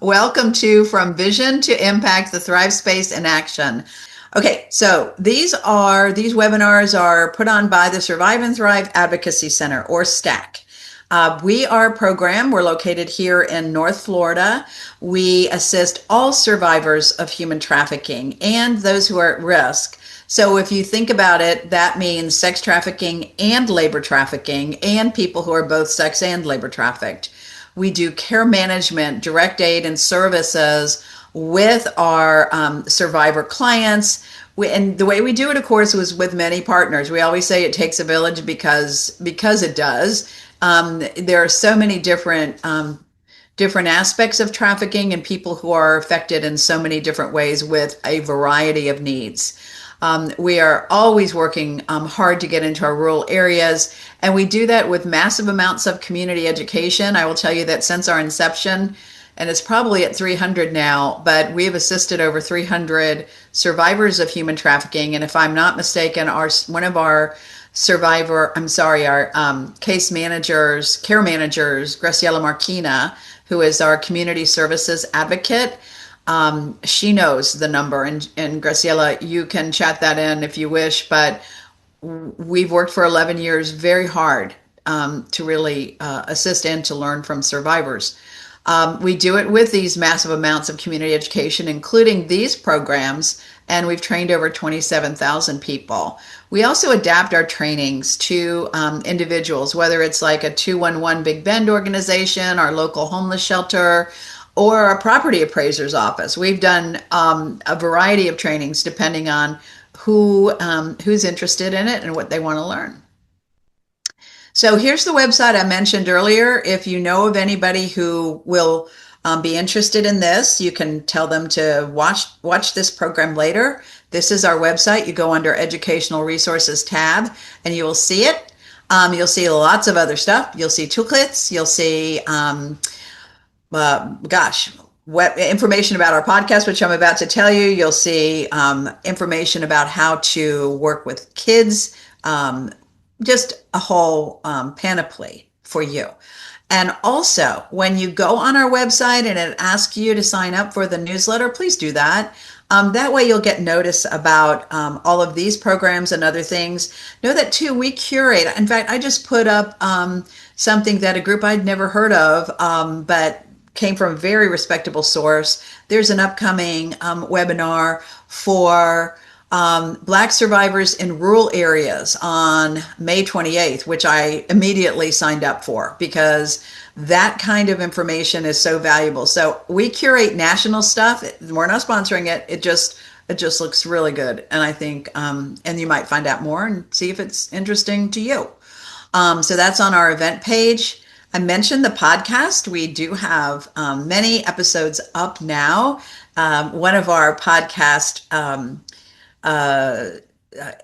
Welcome to From Vision to Impact, the Thrive Space in Action. Okay, so these webinars are put on by the Survive and Thrive Advocacy Center, or STAC. We are a program. We're located here in North Florida. We assist all survivors of human trafficking and those who are at risk. So if you think about it, that means sex trafficking and labor trafficking, and people who are both sex and labor trafficked. We do care management, direct aid, and services with our survivor clients. And the way we do it, of course, was with many partners. We always say it takes a village because it does. There are so many different aspects of trafficking and people who are affected in so many different ways with a variety of needs. We are always working hard to get into our rural areas, and we do that with massive amounts of community education. I will tell you that since our inception, and it's probably at 300 now, but we have assisted over 300 survivors of human trafficking. And if I'm not mistaken, one of our case managers, care managers, Graciela Marquina, who is our community services advocate, she knows the number. And Graciela, you can chat that in if you wish, but we've worked for 11 years very hard to really assist and to learn from survivors. We do it with these massive amounts of community education, including these programs, and we've trained over 27,000 people. We also adapt our trainings to individuals, whether it's like a 211 Big Bend organization, our local homeless shelter, or a property appraiser's office. We've done a variety of trainings depending on who's interested in it and what they want to learn. So here's the website I mentioned earlier. If you know of anybody who will be interested in this, you can tell them to watch this program later. This is our website. You go under Educational Resources tab and you will see it. You'll see lots of other stuff. You'll see toolkits. You'll see information about our podcast, which I'm about to tell you. You'll see information about how to work with kids, just a whole panoply for you. And also, when you go on our website and it asks you to sign up for the newsletter, please do that. That way you'll get notice about all of these programs and other things. Know that too, we curate. In fact, I just put up something that a group I'd never heard of, but came from a very respectable source. There's an upcoming webinar for Black survivors in rural areas on May 28th, which I immediately signed up for because that kind of information is so valuable. So we curate national stuff. We're not sponsoring it. It just looks really good. And I think, and you might find out more and see if it's interesting to you. So that's on our event page. I mentioned the podcast. We do have many episodes up now. One of our podcast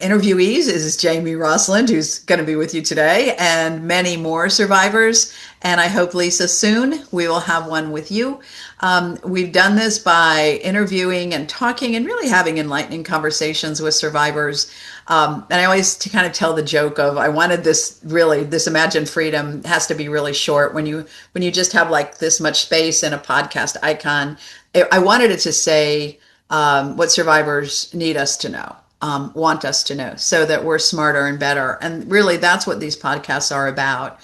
interviewees is Jamie Rosseland, who's going to be with you today, and many more survivors. And I hope, Lisa, soon we will have one with you. We've done this by interviewing and talking and really having enlightening conversations with survivors. And I always kind of tell the joke of, I wanted this imagined freedom has to be really short. When you just have like this much space in a podcast icon, I wanted it to say what survivors need us to know, want us to know, so that we're smarter and better. And really, that's what these podcasts are about.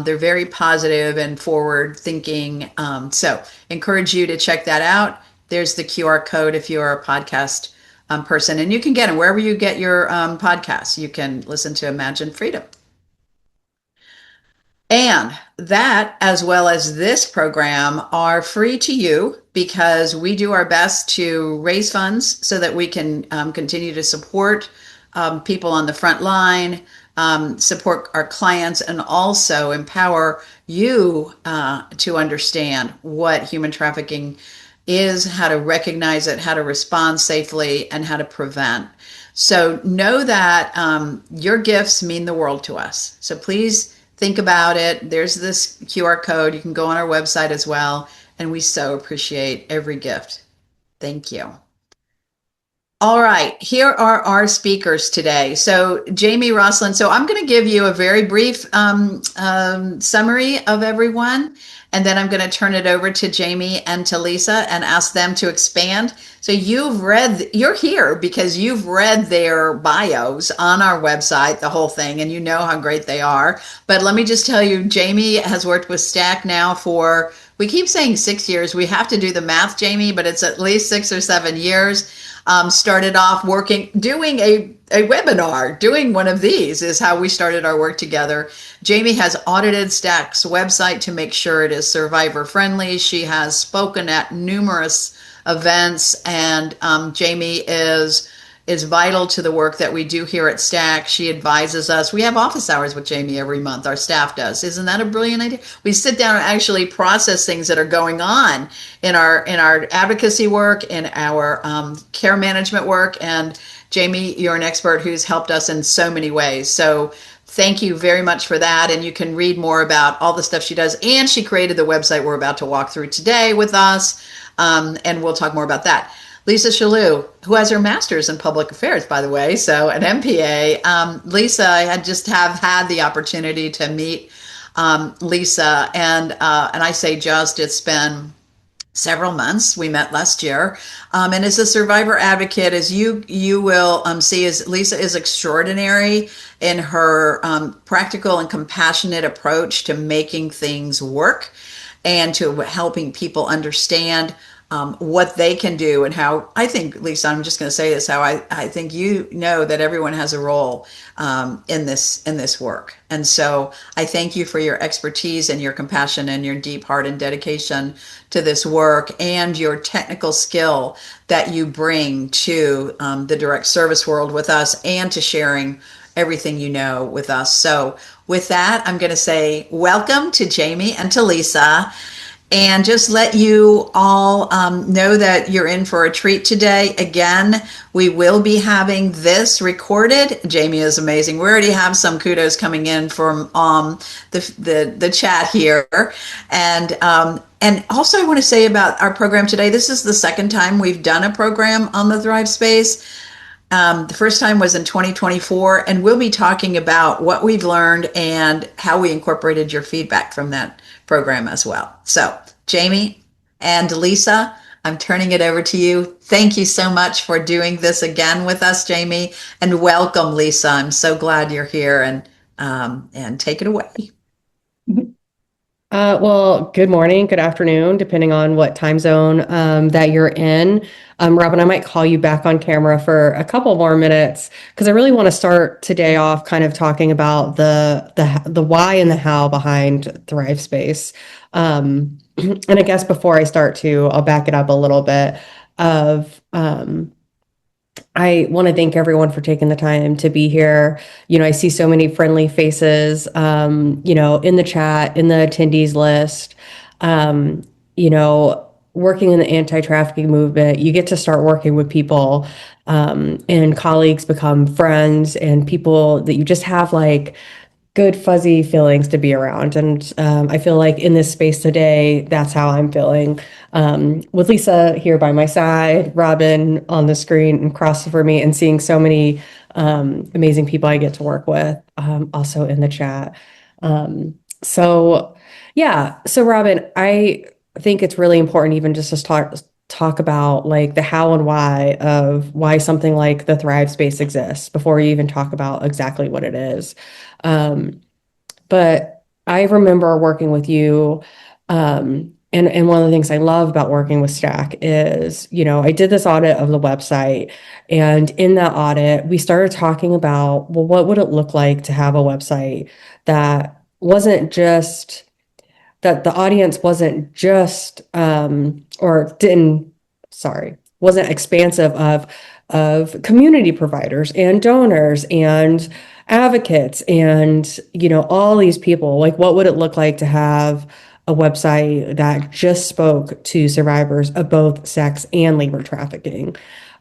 They're very positive and forward thinking. So encourage you to check that out. There's the QR code if you're a podcast person, and you can get them wherever you get your podcasts. You can listen to Imagine Freedom. And that, as well as this program, are free to you because we do our best to raise funds so that we can continue to support people on the front line, support our clients, and also empower you to understand what human trafficking is, how to recognize it, how to respond safely, and how to prevent. So know that your gifts mean the world to us. So please think about it. There's this QR code. You can go on our website as well. And we so appreciate every gift. Thank you. All right, here are our speakers today. So, Jamie Rosseland. So, I'm going to give you a very brief summary of everyone, and then I'm going to turn it over to Jamie and to Lisa and ask them to expand. So, you're here because you've read their bios on our website, the whole thing, and you know how great they are. But let me just tell you, Jamie has worked with Stack now for, we keep saying 6 years. We have to do the math, Jamie, but it's at least 6 or 7 years. Started off working, doing a webinar, doing one of these is how we started our work together. Jamie has audited Stack's website to make sure it is survivor friendly. She has spoken at numerous events, and Jamie is vital to the work that we do here at Stack. She advises us. We have office hours with Jamie every month. Our staff does. Isn't that a brilliant idea? We sit down and actually process things that are going on in our advocacy work, in our care management work. And Jamie, you're an expert who's helped us in so many ways. So thank you very much for that. And you can read more about all the stuff she does. And she created the website we're about to walk through today with us. And we'll talk more about that. Lisa Chaloux, who has her master's in public affairs, by the way, so an MPA. Lisa, I have had the opportunity to meet Lisa, and I say just, it's been several months. We met last year, and as a survivor advocate, as you will see, as Lisa is extraordinary in her practical and compassionate approach to making things work and to helping people understand what they can do, and how I think, Lisa, I'm just going to say this, how I think you know that everyone has a role in this work. And so I thank you for your expertise and your compassion and your deep heart and dedication to this work, and your technical skill that you bring to the direct service world with us, and to sharing everything you know with us. So with that, I'm going to say welcome to Jamie and to Lisa. And just let you all know that you're in for a treat today. Again, we will be having this recorded. Jamie is amazing. We already have some kudos coming in from the chat here. And also I want to say about our program today, this is the second time we've done a program on the Thrive Space. The first time was in 2024, and we'll be talking about what we've learned and how we incorporated your feedback from that program as well. So, Jamie and Lisa, I'm turning it over to you. Thank you so much for doing this again with us, Jamie, and welcome, Lisa. I'm so glad you're here, and take it away. Well, good morning, good afternoon, depending on what time zone that you're in. Robin, I might call you back on camera for a couple more minutes, because I really want to start today off kind of talking about the why and the how behind Thrive Space. And I guess before I start to, I'll back it up a little bit of I want to thank everyone for taking the time to be here. I see so many friendly faces, in the chat, in the attendees list. Working in the anti-trafficking movement, you get to start working with people, and colleagues become friends, and people that you just have like good fuzzy feelings to be around. And I feel like in this space today, that's how I'm feeling. With Lisa here by my side, Robin on the screen and across for me, and seeing so many amazing people I get to work with, also in the chat. So Robin, I think it's really important even just to talk about like the how and why of why something like the Thrive Space exists before we even talk about exactly what it is. But I remember working with you, and one of the things I love about working with Stack is, I did this audit of the website, and in that audit, we started talking about, well, what would it look like to have a website that wasn't just that the audience wasn't just wasn't expansive of community providers and donors and advocates and all these people. Like, what would it look like to have a website that just spoke to survivors of both sex and labor trafficking?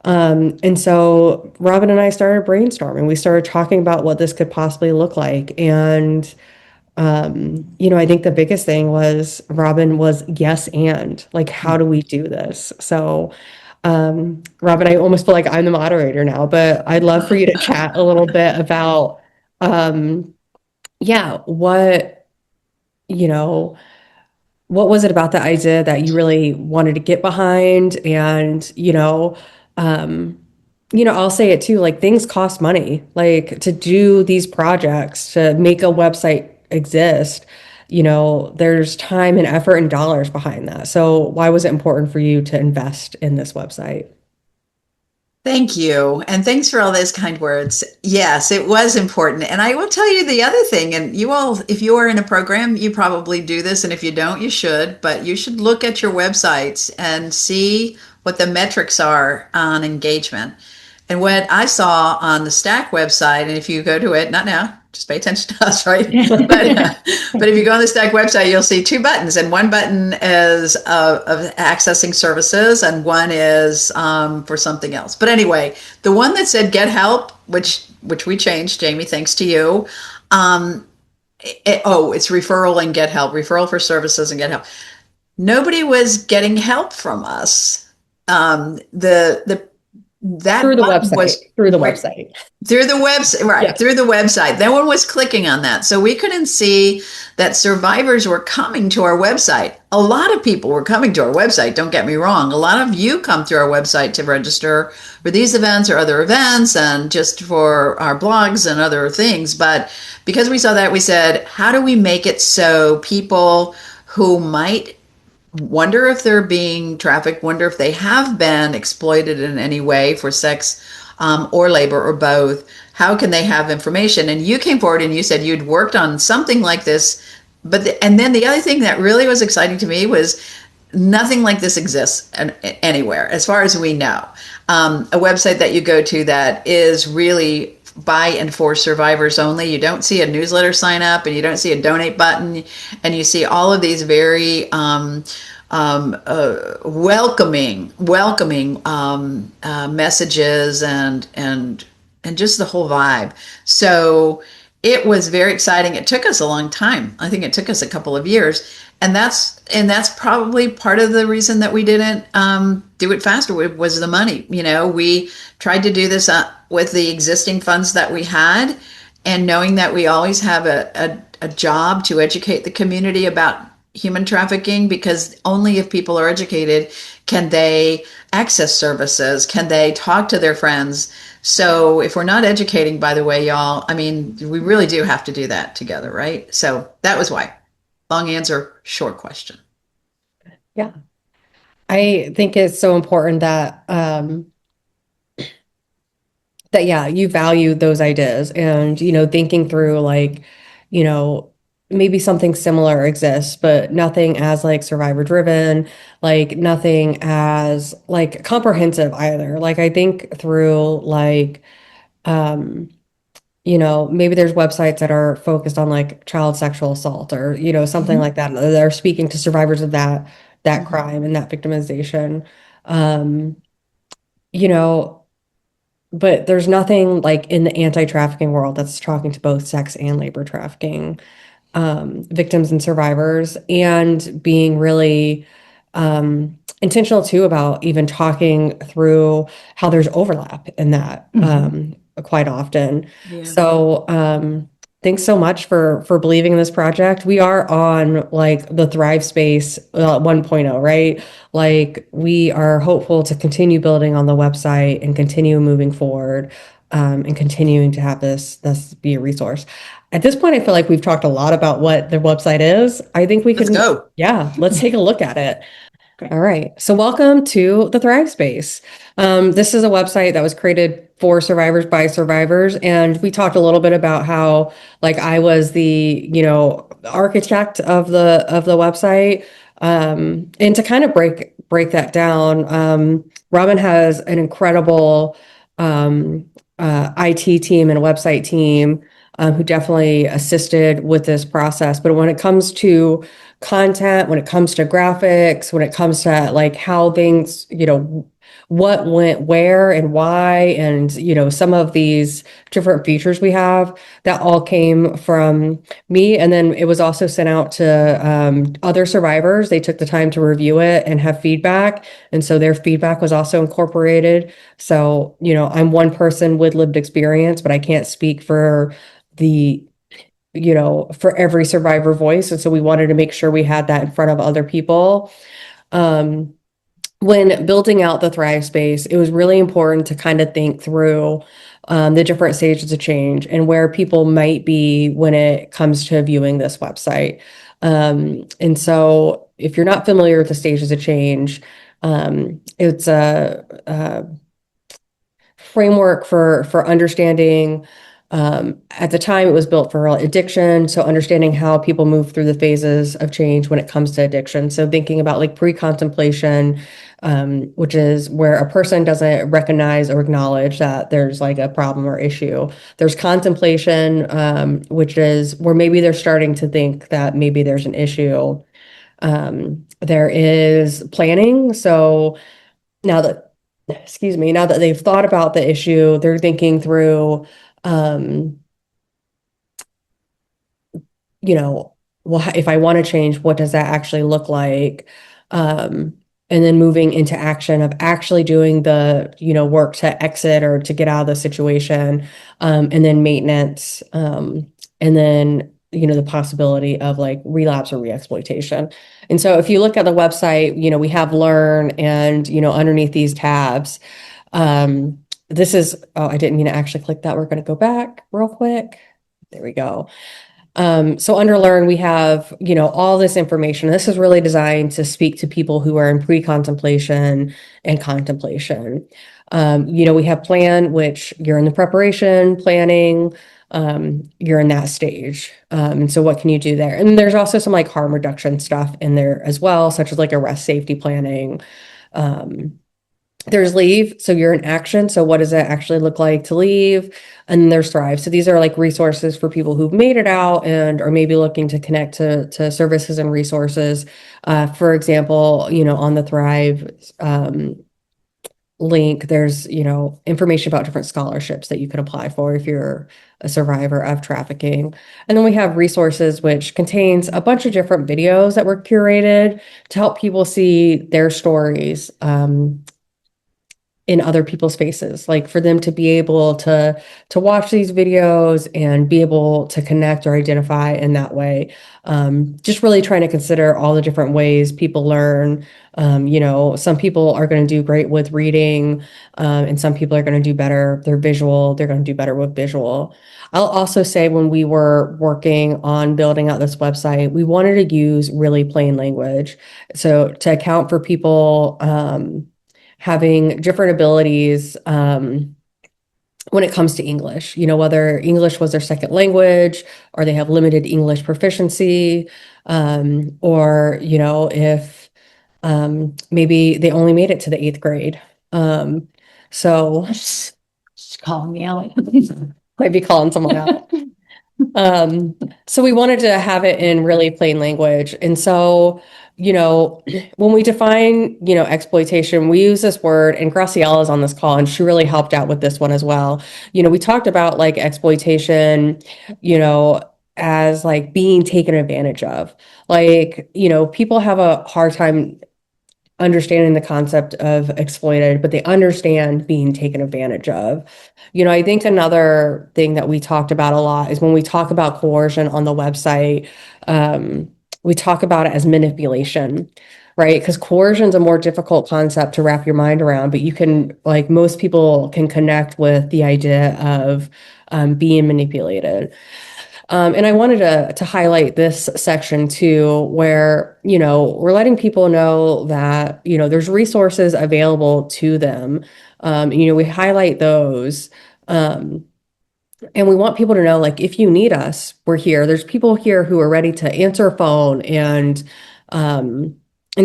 And so Robin and I started brainstorming. We started talking about what this could possibly look like. And I think the biggest thing was Robin was yes, and like, how do we do this? So Robin, I almost feel like I'm the moderator now, but I'd love for you to chat a little bit about, um, yeah, you know, what was it about the idea that you really wanted to get behind? And, um, I'll say it too, like things cost money, like to do these projects, to make a website exist, there's time and effort and dollars behind that. So why was it important for you to invest in this website? Thank you. And thanks for all those kind words. Yes, it was important. And I will tell you the other thing, and you all, if you are in a program, you probably do this. And if you don't, you should, but you should look at your websites and see what the metrics are on engagement. And what I saw on the Stack website, and if you go to it, not now, just pay attention to us, right? But if you go on the Stack website, you'll see two buttons, and one button is of accessing services, and one is for something else. But anyway, the one that said "Get Help," which we changed, Jamie, thanks to you. It's referral and get help, referral for services and get help. Nobody was getting help from us. The Through that the button website, was through the right website. through the website, right? Yeah. Through the website. No one was clicking on that, so we couldn't see that survivors were coming to our website. A lot of people were coming to our website. Don't get me wrong. A lot of you come through our website to register for these events or other events, and just for our blogs and other things. But because we saw that, we said, how do we make it so people who might wonder if they're being trafficked, wonder if they have been exploited in any way for sex or labor or both, how can they have information? And you came forward and you said you'd worked on something like this. And then the other thing that really was exciting to me was nothing like this exists anywhere, as far as we know. A website that you go to that is really by and for survivors only. You don't see a newsletter sign up, and you don't see a donate button, and you see all of these very welcoming messages and just the whole vibe. So it was very exciting. It took us a long time. I think it took us a couple of years, and that's probably part of the reason that we didn't do it faster was the money. We tried to do this with the existing funds that we had, and knowing that we always have a job to educate the community about human trafficking, because only if people are educated can they access services, can they talk to their friends. So if we're not educating, by the way, y'all, I mean, we really do have to do that together, right? So that was why. Long answer, short question. Yeah. I think it's so important that yeah, you value those ideas and thinking through like, you know, maybe something similar exists, but nothing as like survivor driven, like nothing as like comprehensive either. Like I think through like maybe there's websites that are focused on like child sexual assault or, something Mm-hmm. like that. They're speaking to survivors of that Mm-hmm. crime and that victimization. Um, you know, but there's nothing like in the anti-trafficking world that's talking to both sex and labor trafficking victims and survivors, and being really intentional too about even talking through how there's overlap in that quite often. Yeah. So thanks so much for believing in this project. We are on like the Thrive Space 1.0, right? Like we are hopeful to continue building on the website and continue moving forward and continuing to have this be a resource. At this point, I feel like we've talked a lot about what the website is. I think we Let's can, go. yeah, let's take a look at it. Okay. All right. So welcome to the Thrive Space. This is a website that was created for survivors by survivors. And we talked a little bit about how like I was the, architect of the website. And to kind of break that down, Robin has an incredible IT team and a website team who definitely assisted with this process. But when it comes to content, when it comes to graphics, when it comes to like how things, what went where and why, and some of these different features we have, that all came from me. And then it was also sent out to other survivors. They took the time to review it and have feedback, and so their feedback was also incorporated. So I'm one person with lived experience, but I can't speak for the for every survivor voice, and so we wanted to make sure we had that in front of other people. um when building out the Thrive space, it was really important to kind of think through the different stages of change and where people might be when it comes to viewing this website. And so, if you're not familiar with the stages of change, it's a framework for understanding. At the time, it was built for addiction, so understanding how people move through the phases of change when it comes to addiction. So thinking about like pre-contemplation, which is where a person doesn't recognize or acknowledge that there's like a problem or issue. There's contemplation, which is where maybe they're starting to think that maybe there's an issue. There is planning. So now that, excuse me, now that they've thought about the issue, they're thinking through, um, you know, well, if I want to change, what does that actually look like? Um, and then moving into action of actually doing the, work to exit or to get out of the situation, and then maintenance, and then, the possibility of like relapse or reexploitation. And so if you look at the website, we have learn and, underneath these tabs, this is, oh, I didn't mean to actually click that. We're going to go back real quick. There we go. So under Learn, we have, all this information. This is really designed to speak to people who are in pre-contemplation and contemplation. We have Plan, which you're in the preparation, planning, you're in that stage. And so what can you do there? And there's also some like harm reduction stuff in there as well, such as like arrest safety planning. There's Leave, so you're in action. So what does it actually look like to leave? And then there's Thrive. So these are like resources for people who've made it out and are maybe looking to connect to services and resources. For example, on the Thrive link, there's, information about different scholarships that you can apply for if you're a survivor of trafficking. And then we have resources, which contains a bunch of different videos that were curated to help people see their stories, in other people's faces, like for them to be able to watch these videos and be able to connect or identify in that way. Just really trying to consider all the different ways people learn. Some people are going to do great with reading, and some people are going to do better. They're visual. They're going to do better with visual. I'll also say when we were working on building out this website, we wanted to use really plain language. So to account for people, having different abilities, when it comes to English, whether English was their second language or they have limited English proficiency, or, if maybe they only made it to the 8th grade. So She's calling me out. might be calling someone out. So we wanted to have it in really plain language. And so, when we define, exploitation, we use this word, and Graciela is on this call and she really helped out with this one as well. We talked about like exploitation, as like being taken advantage of. Like, people have a hard time understanding the concept of exploited, but they understand being taken advantage of. I think another thing that we talked about a lot is when we talk about coercion on the website, we talk about it as manipulation, right? Because coercion is a more difficult concept to wrap your mind around, but you can, like most people can connect with the idea of being manipulated. And I wanted to highlight this section too, where, we're letting people know that, there's resources available to them. We highlight those. And we want people to know, like, if you need us, we're here. There's people here who are ready to answer a phone, and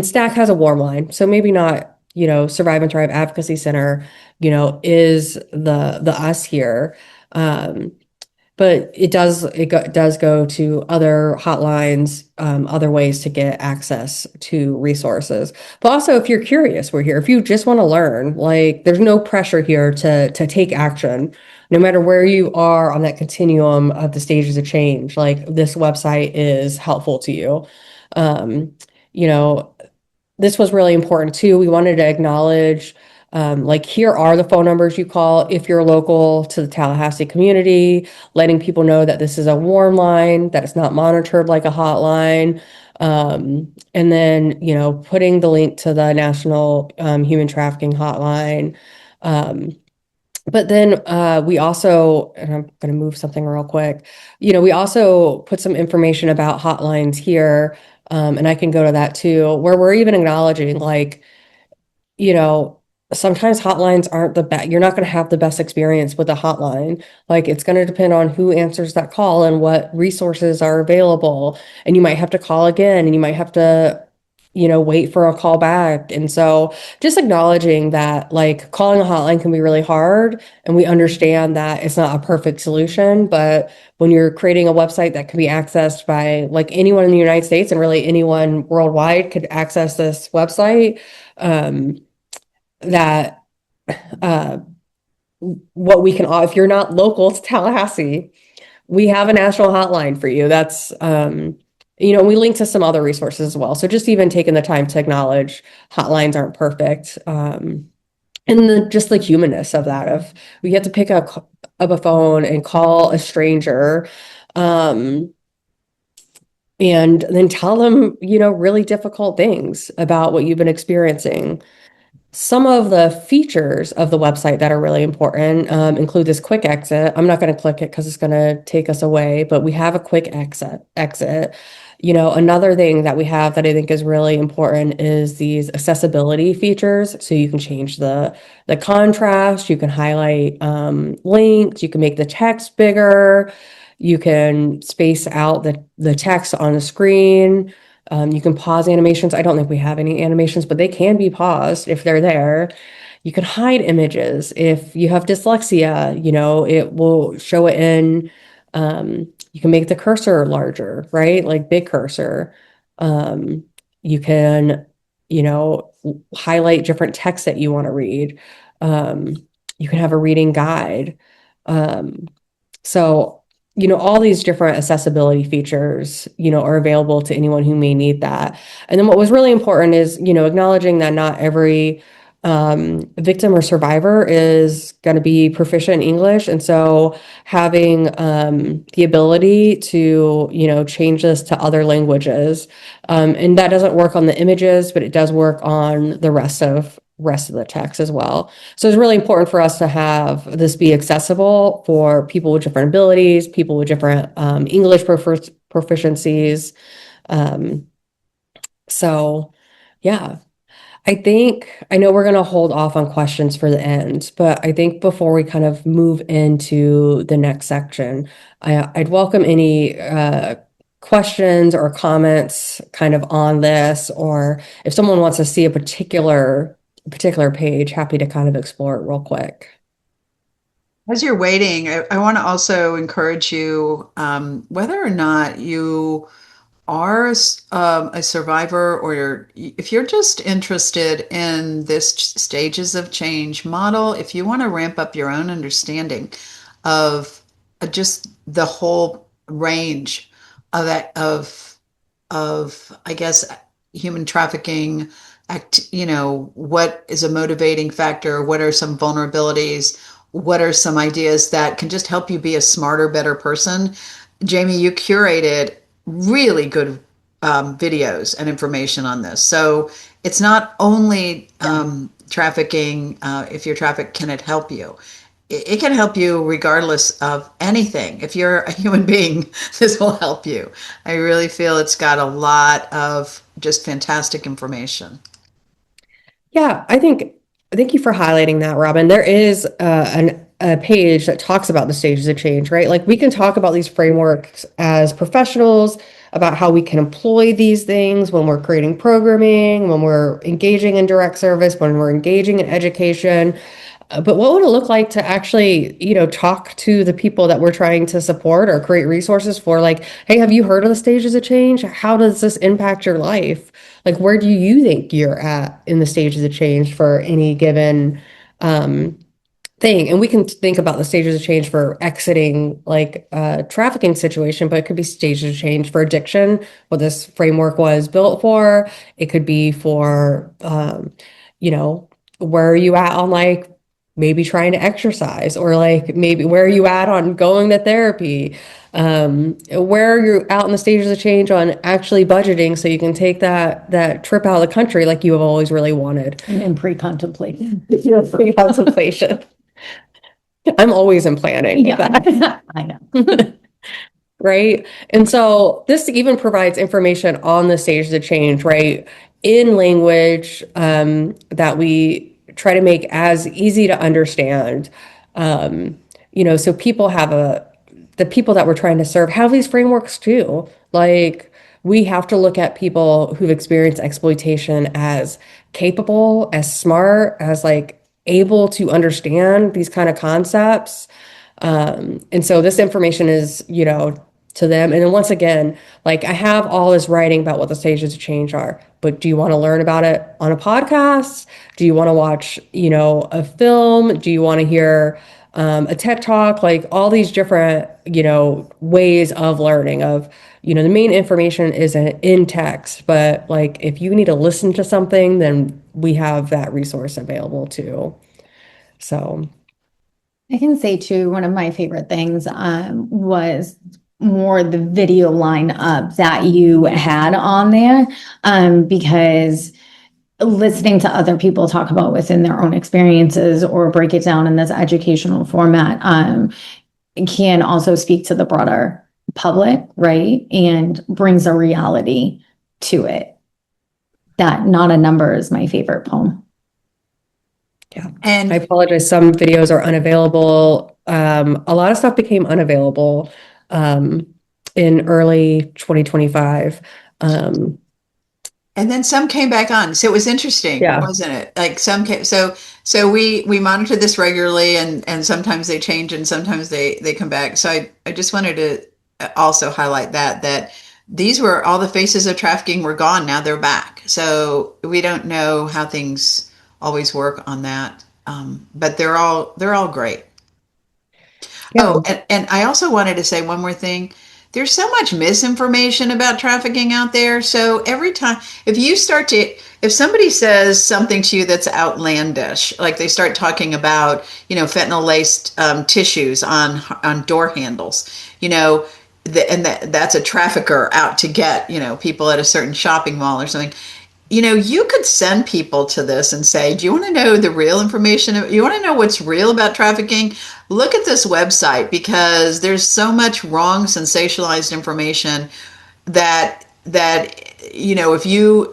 Stack has a warm line. So maybe not, Survive and Thrive Advocacy Center, is the us here. but does go to other hotlines, other ways to get access to resources. But also, if you're curious, we're here. If you just want to learn, like there's no pressure here to take action, no matter where you are on that continuum of the stages of change. Like this website is helpful to you. Um, you know, this was really important too. We wanted to acknowledge, like, here are the phone numbers you call if you're local to the Tallahassee community, letting people know that this is a warm line, that it's not monitored like a hotline. And then, putting the link to the National Human Trafficking Hotline. But then we also, and I'm going to move something real quick, we also put some information about hotlines here, and I can go to that too, where we're even acknowledging, like, you know, sometimes hotlines aren't the best. You're not going to have the best experience with a hotline. Like, it's going to depend on who answers that call and what resources are available. And you might have to call again, and you might have to, wait for a call back. And so just acknowledging that, like, calling a hotline can be really hard. And we understand that it's not a perfect solution. But when you're creating a website that can be accessed by like anyone in the United States and really anyone worldwide could access this website, that uh, what we can, if you're not local to Tallahassee, we have a national hotline for you. That's, we link to some other resources as well. So just even taking the time to acknowledge hotlines aren't perfect. And just the humanness of that, of we have to pick up a phone and call a stranger, and then tell them, really difficult things about what you've been experiencing. Some of the features of the website that are really important include this quick exit. I'm not going to click it because it's going to take us away, but we have a quick exit. Another thing that we have that I think is really important is these accessibility features. So you can change the contrast, you can highlight links, you can make the text bigger, you can space out the text on the screen. You can pause animations. I don't think we have any animations, but they can be paused if they're there. You can hide images. If you have dyslexia, it will show it in, you can make the cursor larger, right? Like big cursor. You can, highlight different text that you want to read. You can have a reading guide. So all these different accessibility features, are available to anyone who may need that. And then what was really important is, acknowledging that not every victim or survivor is going to be proficient in English. And so having the ability to, change this to other languages. And that doesn't work on the images, but it does work on the rest of the text as well. So it's really important for us to have this be accessible for people with different abilities, people with different English proficiencies. So yeah, I know we're going to hold off on questions for the end, but I think before we kind of move into the next section, I'd welcome any questions or comments kind of on this, or if someone wants to see a particular page, happy to kind of explore it real quick. As you're waiting, I want to also encourage you, whether or not you are a survivor, or if you're just interested in this stages of change model, if you want to ramp up your own understanding of just the whole range of that, I guess, human trafficking, what is a motivating factor? What are some vulnerabilities? What are some ideas that can just help you be a smarter, better person? Jamie, you curated really good videos and information on this. So it's not only trafficking. If you're trafficked, can it help you? It can help you regardless of anything. If you're a human being, this will help you. I really feel it's got a lot of just fantastic information. Yeah, thank you for highlighting that, Robin. There is a page that talks about the stages of change, right? Like, we can talk about these frameworks as professionals, about how we can employ these things when we're creating programming, when we're engaging in direct service, when we're engaging in education. But what would it look like to actually, talk to the people that we're trying to support or create resources for? Like, hey, have you heard of the stages of change? How does this impact your life? Like, where do you think you're at in the stages of change for any given thing? And we can think about the stages of change for exiting like a trafficking situation, but it could be stages of change for addiction, what this framework was built for. It could be for, where are you at on like maybe trying to exercise, or like maybe where are you at on going to therapy? Where are you out in the stages of change on actually budgeting so you can take that trip out of the country like you have always really wanted? And in pre-contemplation. Pre-contemplation. I'm always in planning with that. Yeah, I know. Right. And so this even provides information on the stages of change, right? In language that we try to make as easy to understand. So the people that we're trying to serve have these frameworks too. Like we have to look at people who've experienced exploitation as capable, as smart, as like able to understand these kind of concepts. And so this information is, to them. And then once again, like I have all this writing about what the stages of change are, but do you want to learn about it on a podcast? Do you want to watch, a film? Do you want to hear a TED talk? Like all these different, ways of learning of, the main information is in text, but like if you need to listen to something, then we have that resource available too. So I can say too, one of my favorite things was more the video lineup that you had on there, because listening to other people talk about within their own experiences or break it down in this educational format can also speak to the broader public, right? And brings a reality to it. That Not a Number is my favorite poem. yeah. And I apologize. Some videos are unavailable. A lot of stuff became unavailable in early 2025. And then some came back on. So it was interesting, Yeah. wasn't it? Like some came, so we monitor this regularly, and sometimes they change and sometimes they come back. So I just wanted to also highlight that these were all the faces of trafficking were gone. Now they're back. So we don't know how things always work on that. But they're all great. Yeah. Oh, and I also wanted to say one more thing. There's so much misinformation about trafficking out there. So every time, if somebody says something to you that's outlandish, like they start talking about, fentanyl laced tissues on door handles, that's a trafficker out to get, people at a certain shopping mall or something. You could send people to this and say, do you want to know the real information? You want to know what's real about trafficking? Look at this website, because there's so much wrong, sensationalized information that if you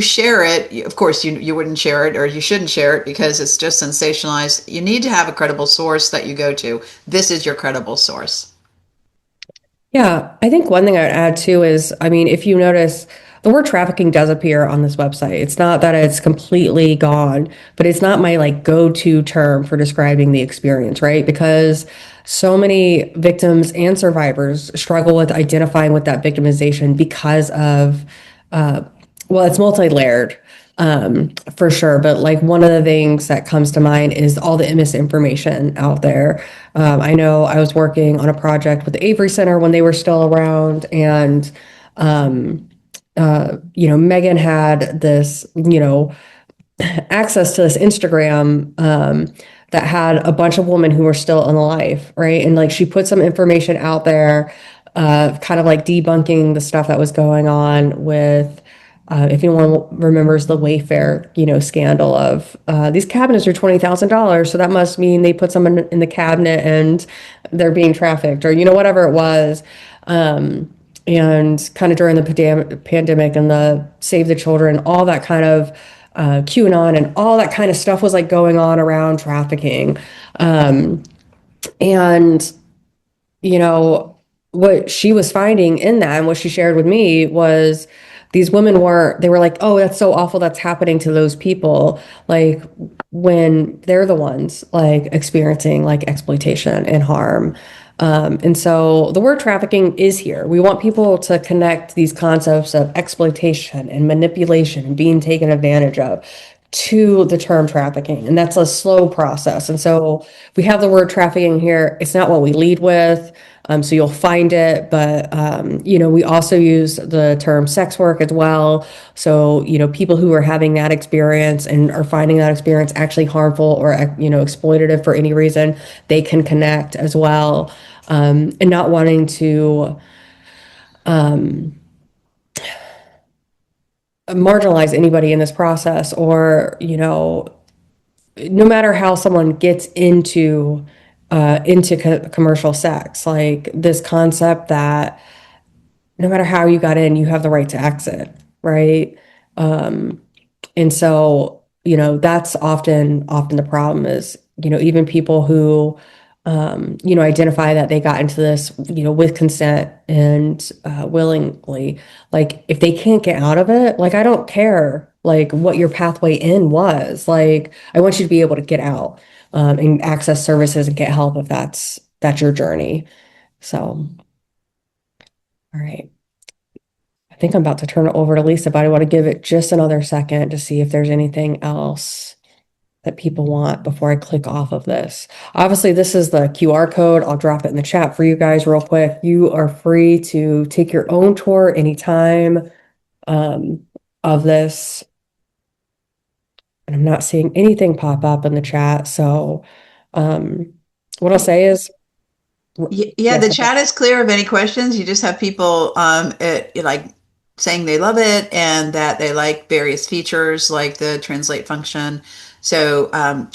share it, of course you wouldn't share it, or you shouldn't share it because it's just sensationalized. You need to have a credible source that you go to. This is your credible source. Yeah, I think one thing I would add too is, if you notice, the word trafficking does appear on this website. It's not that it's completely gone, but it's not my like go-to term for describing the experience, right? Because so many victims and survivors struggle with identifying with that victimization because of, it's multi-layered, for sure. But like one of the things that comes to mind is all the misinformation out there. I know I was working on a project with the Avery Center when they were still around, and Megan had this, access to this Instagram that had a bunch of women who were still alive, right? And like she put some information out there, kind of like debunking the stuff that was going on with, if anyone remembers the Wayfair, scandal of these cabinets are $20,000, so that must mean they put someone in the cabinet and they're being trafficked, or whatever it was. And kind of during the pandemic and the Save the Children, all that kind of QAnon and all that kind of stuff was like going on around trafficking. And, what she was finding in that and what she shared with me was these women they were like, oh, that's so awful that's happening to those people. Like when they're the ones like experiencing like exploitation and harm. And so the word trafficking is here. We want people to connect these concepts of exploitation and manipulation and being taken advantage of to the term trafficking. And that's a slow process. And so we have the word trafficking here. It's not what we lead with. So you'll find it, but we also use the term sex work as well. So, people who are having that experience and are finding that experience actually harmful or, exploitative for any reason, they can connect as well. And not wanting to marginalize anybody in this process or, no matter how someone gets into commercial sex, like this concept that no matter how you got in, you have the right to exit, right? And so, that's often the problem is, even people who, identify that they got into this, with consent and willingly, like if they can't get out of it, like I don't care, like what your pathway in was, like I want you to be able to get out, and access services and get help if that's your journey. So, all right. I think I'm about to turn it over to Lisa, but I want to give it just another second to see if there's anything else that people want before I click off of this. Obviously, this is the QR code. I'll drop it in the chat for you guys real quick. You are free to take your own tour anytime of this. And I'm not seeing anything pop up in the chat. So what I'll say is, Yeah, the chat is clear of any questions. You just have people like saying they love it and that they like various features like the translate function. So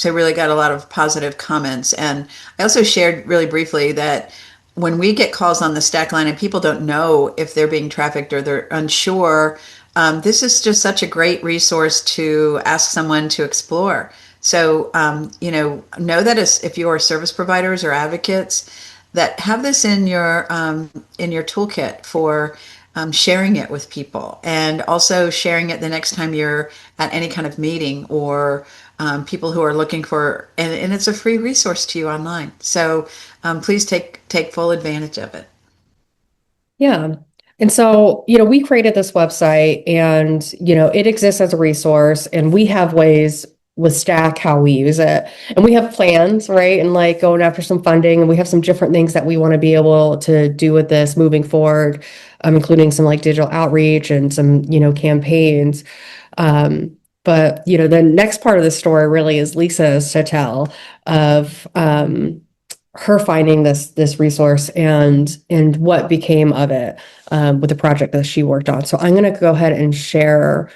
really got a lot of positive comments. And I also shared really briefly that when we get calls on the stack line and people don't know if they're being trafficked or they're unsure, this is just such a great resource to ask someone to explore. So, know that if you are service providers or advocates, that have this in your toolkit for sharing it with people, and also sharing it the next time you're at any kind of meeting or people who are looking for, and it's a free resource to you online. So please take full advantage of it. yeah. And so, we created this website and, it exists as a resource and we have ways with Stack how we use it. And we have plans, right? And like going after some funding, and we have some different things that we want to be able to do with this moving forward, including some like digital outreach and some, campaigns. But, the next part of the story really is Lisa's to tell of her finding this resource and what became of it with the project that she worked on. So I'm going to go ahead and share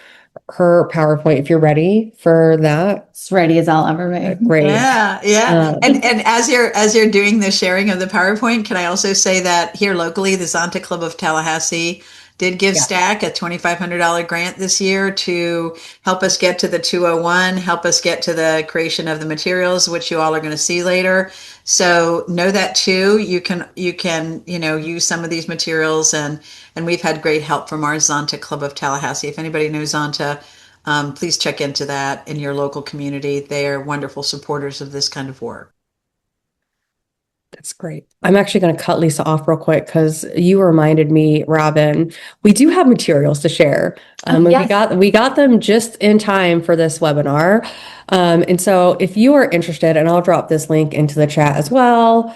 her PowerPoint if you're ready for that. It's ready as I'll ever be. Great. Yeah. And as you're doing the sharing of the PowerPoint, can I also say that here locally, the Zonta Club of Tallahassee did give Stack a $2,500 grant this year to help us get to the 201, help us get to the creation of the materials, which you all are going to see later. So know that too. You can use some of these materials, and we've had great help from our Zonta Club of Tallahassee. If anybody knows Zonta, please check into that in your local community. They are wonderful supporters of this kind of work. That's great. I'm actually going to cut Lisa off real quick because you reminded me, Robin, we do have materials to share. Yes. We got them just in time for this webinar. And so if you are interested, and I'll drop this link into the chat as well.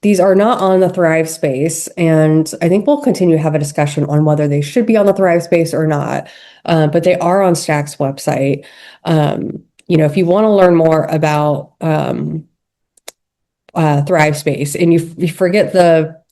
These are not on the Thrive Space, and I think we'll continue to have a discussion on whether they should be on the Thrive Space or not. But they are on Stack's website. If you want to learn more about Thrive Space and you forget the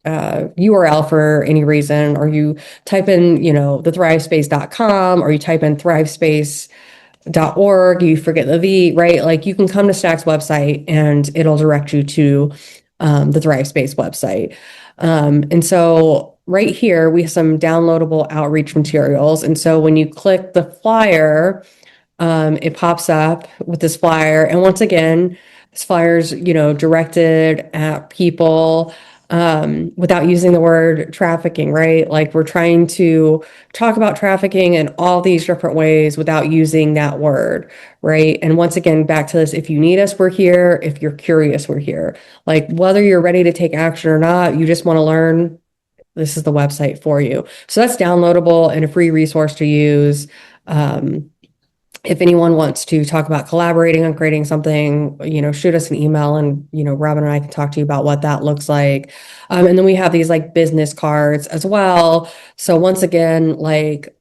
URL for any reason, or you type in, the thrivespace.com, or you type in thrivespace.org, you forget the V, right? Like you can come to Stack's website and it'll direct you to the Thrive Space website. And so right here, we have some downloadable outreach materials. And so when you click the flyer, it pops up with this flyer. And once again, this flyer is, directed at people without using the word trafficking, right? Like we're trying to talk about trafficking in all these different ways without using that word, right? And once again, back to this, if you need us, we're here. If you're curious, we're here. Like whether you're ready to take action or not, you just want to learn, this is the website for you. So that's downloadable and a free resource to use. If anyone wants to talk about collaborating on creating something, shoot us an email and, Robin and I can talk to you about what that looks like. And then we have these like business cards as well. So once again, like,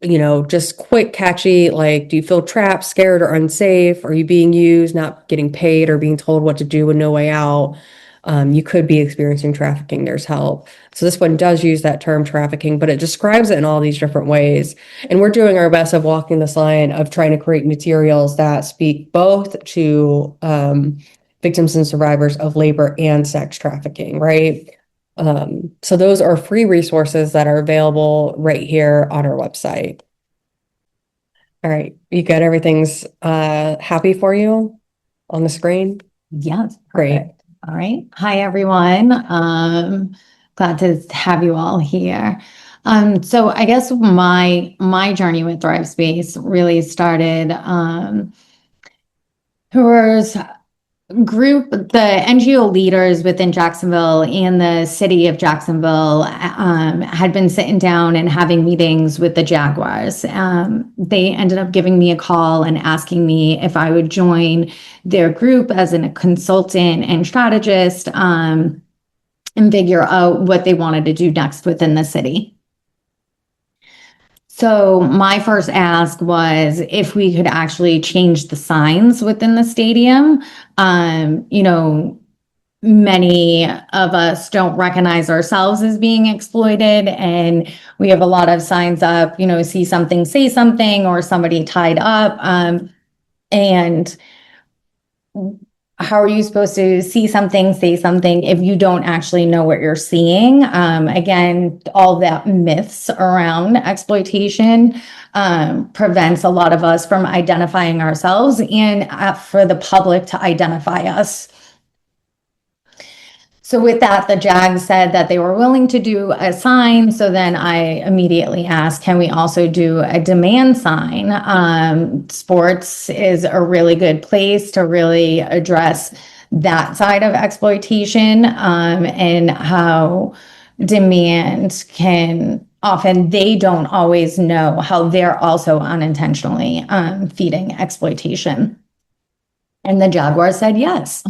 just quick, catchy, like, do you feel trapped, scared, or unsafe? Are you being used, not getting paid, or being told what to do with no way out? You could be experiencing trafficking. There's help. So this one does use that term trafficking, but it describes it in all these different ways. And we're doing our best of walking this line of trying to create materials that speak both to victims and survivors of labor and sex trafficking, right? So those are free resources that are available right here on our website. All right, you got everything's happy for you on the screen? Yes. Great. Perfect. All right. Hi, everyone. Glad to have you all here. So I guess my journey with Thrive Space really started. There was group, the NGO leaders within Jacksonville and the city of Jacksonville had been sitting down and having meetings with the Jaguars. They ended up giving me a call and asking me if I would join their group as a consultant and strategist and figure out what they wanted to do next within the city. So my first ask was if we could actually change the signs within the stadium. Many of us don't recognize ourselves as being exploited, and we have a lot of signs up, see something, say something, or somebody tied up. And how are you supposed to see something, say something if you don't actually know what you're seeing? Again, all that myths around exploitation prevents a lot of us from identifying ourselves and for the public to identify us. So with that, the JAG said that they were willing to do a sign. So then I immediately asked, can we also do a demand sign? Sports is a really good place to really address that side of exploitation and how demand can often, they don't always know how they're also unintentionally feeding exploitation. And the Jaguar said yes.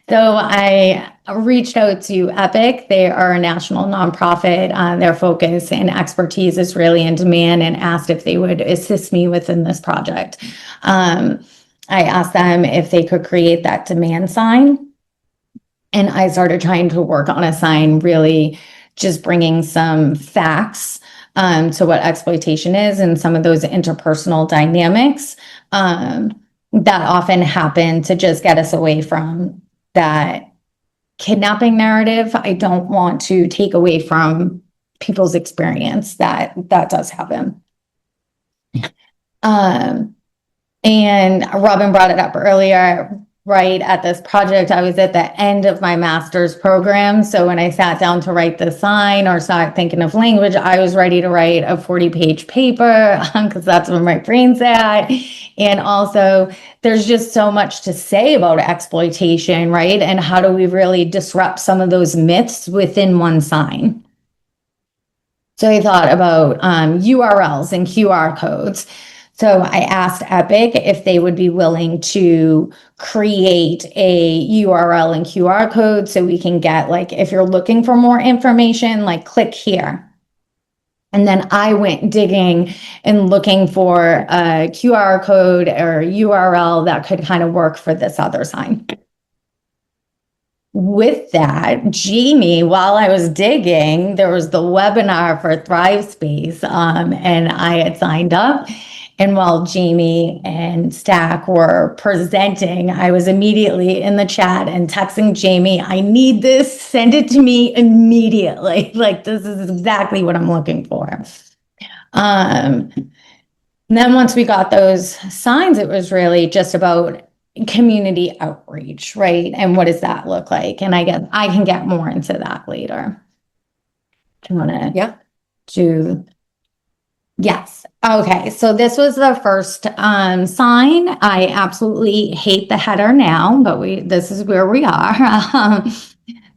So I reached out to Epic. They are a national nonprofit. Their focus and expertise is really in demand, and asked if they would assist me within this project. I asked them if they could create that demand sign. And I started trying to work on a sign, really just bringing some facts to what exploitation is and some of those interpersonal dynamics that often happen to just get us away from that kidnapping narrative. I don't want to take away from people's experience that does happen. And Robin brought it up earlier, right? At this project, I was at the end of my master's program. So when I sat down to write the sign or started thinking of language, I was ready to write a 40-page paper because that's where my brain's at. And also, there's just so much to say about exploitation, right? And how do we really disrupt some of those myths within one sign? So I thought about URLs and QR codes. So I asked Epic if they would be willing to create a URL and QR code so we can get, like, if you're looking for more information, like, click here. And then I went digging and looking for a QR code or URL that could kind of work for this other sign. With that, Jamie, while I was digging, there was the webinar for Thrive Space, and I had signed up. And while Jamie and Stack were presenting, I was immediately in the chat and texting Jamie, I need this, send it to me immediately. Like, this is exactly what I'm looking for. And then once we got those signs, it was really just about community outreach, right? And what does that look like? And I can get more into that later. Do you want to? Yeah. Yes. Okay. So this was the first sign. I absolutely hate the header now, but this is where we are.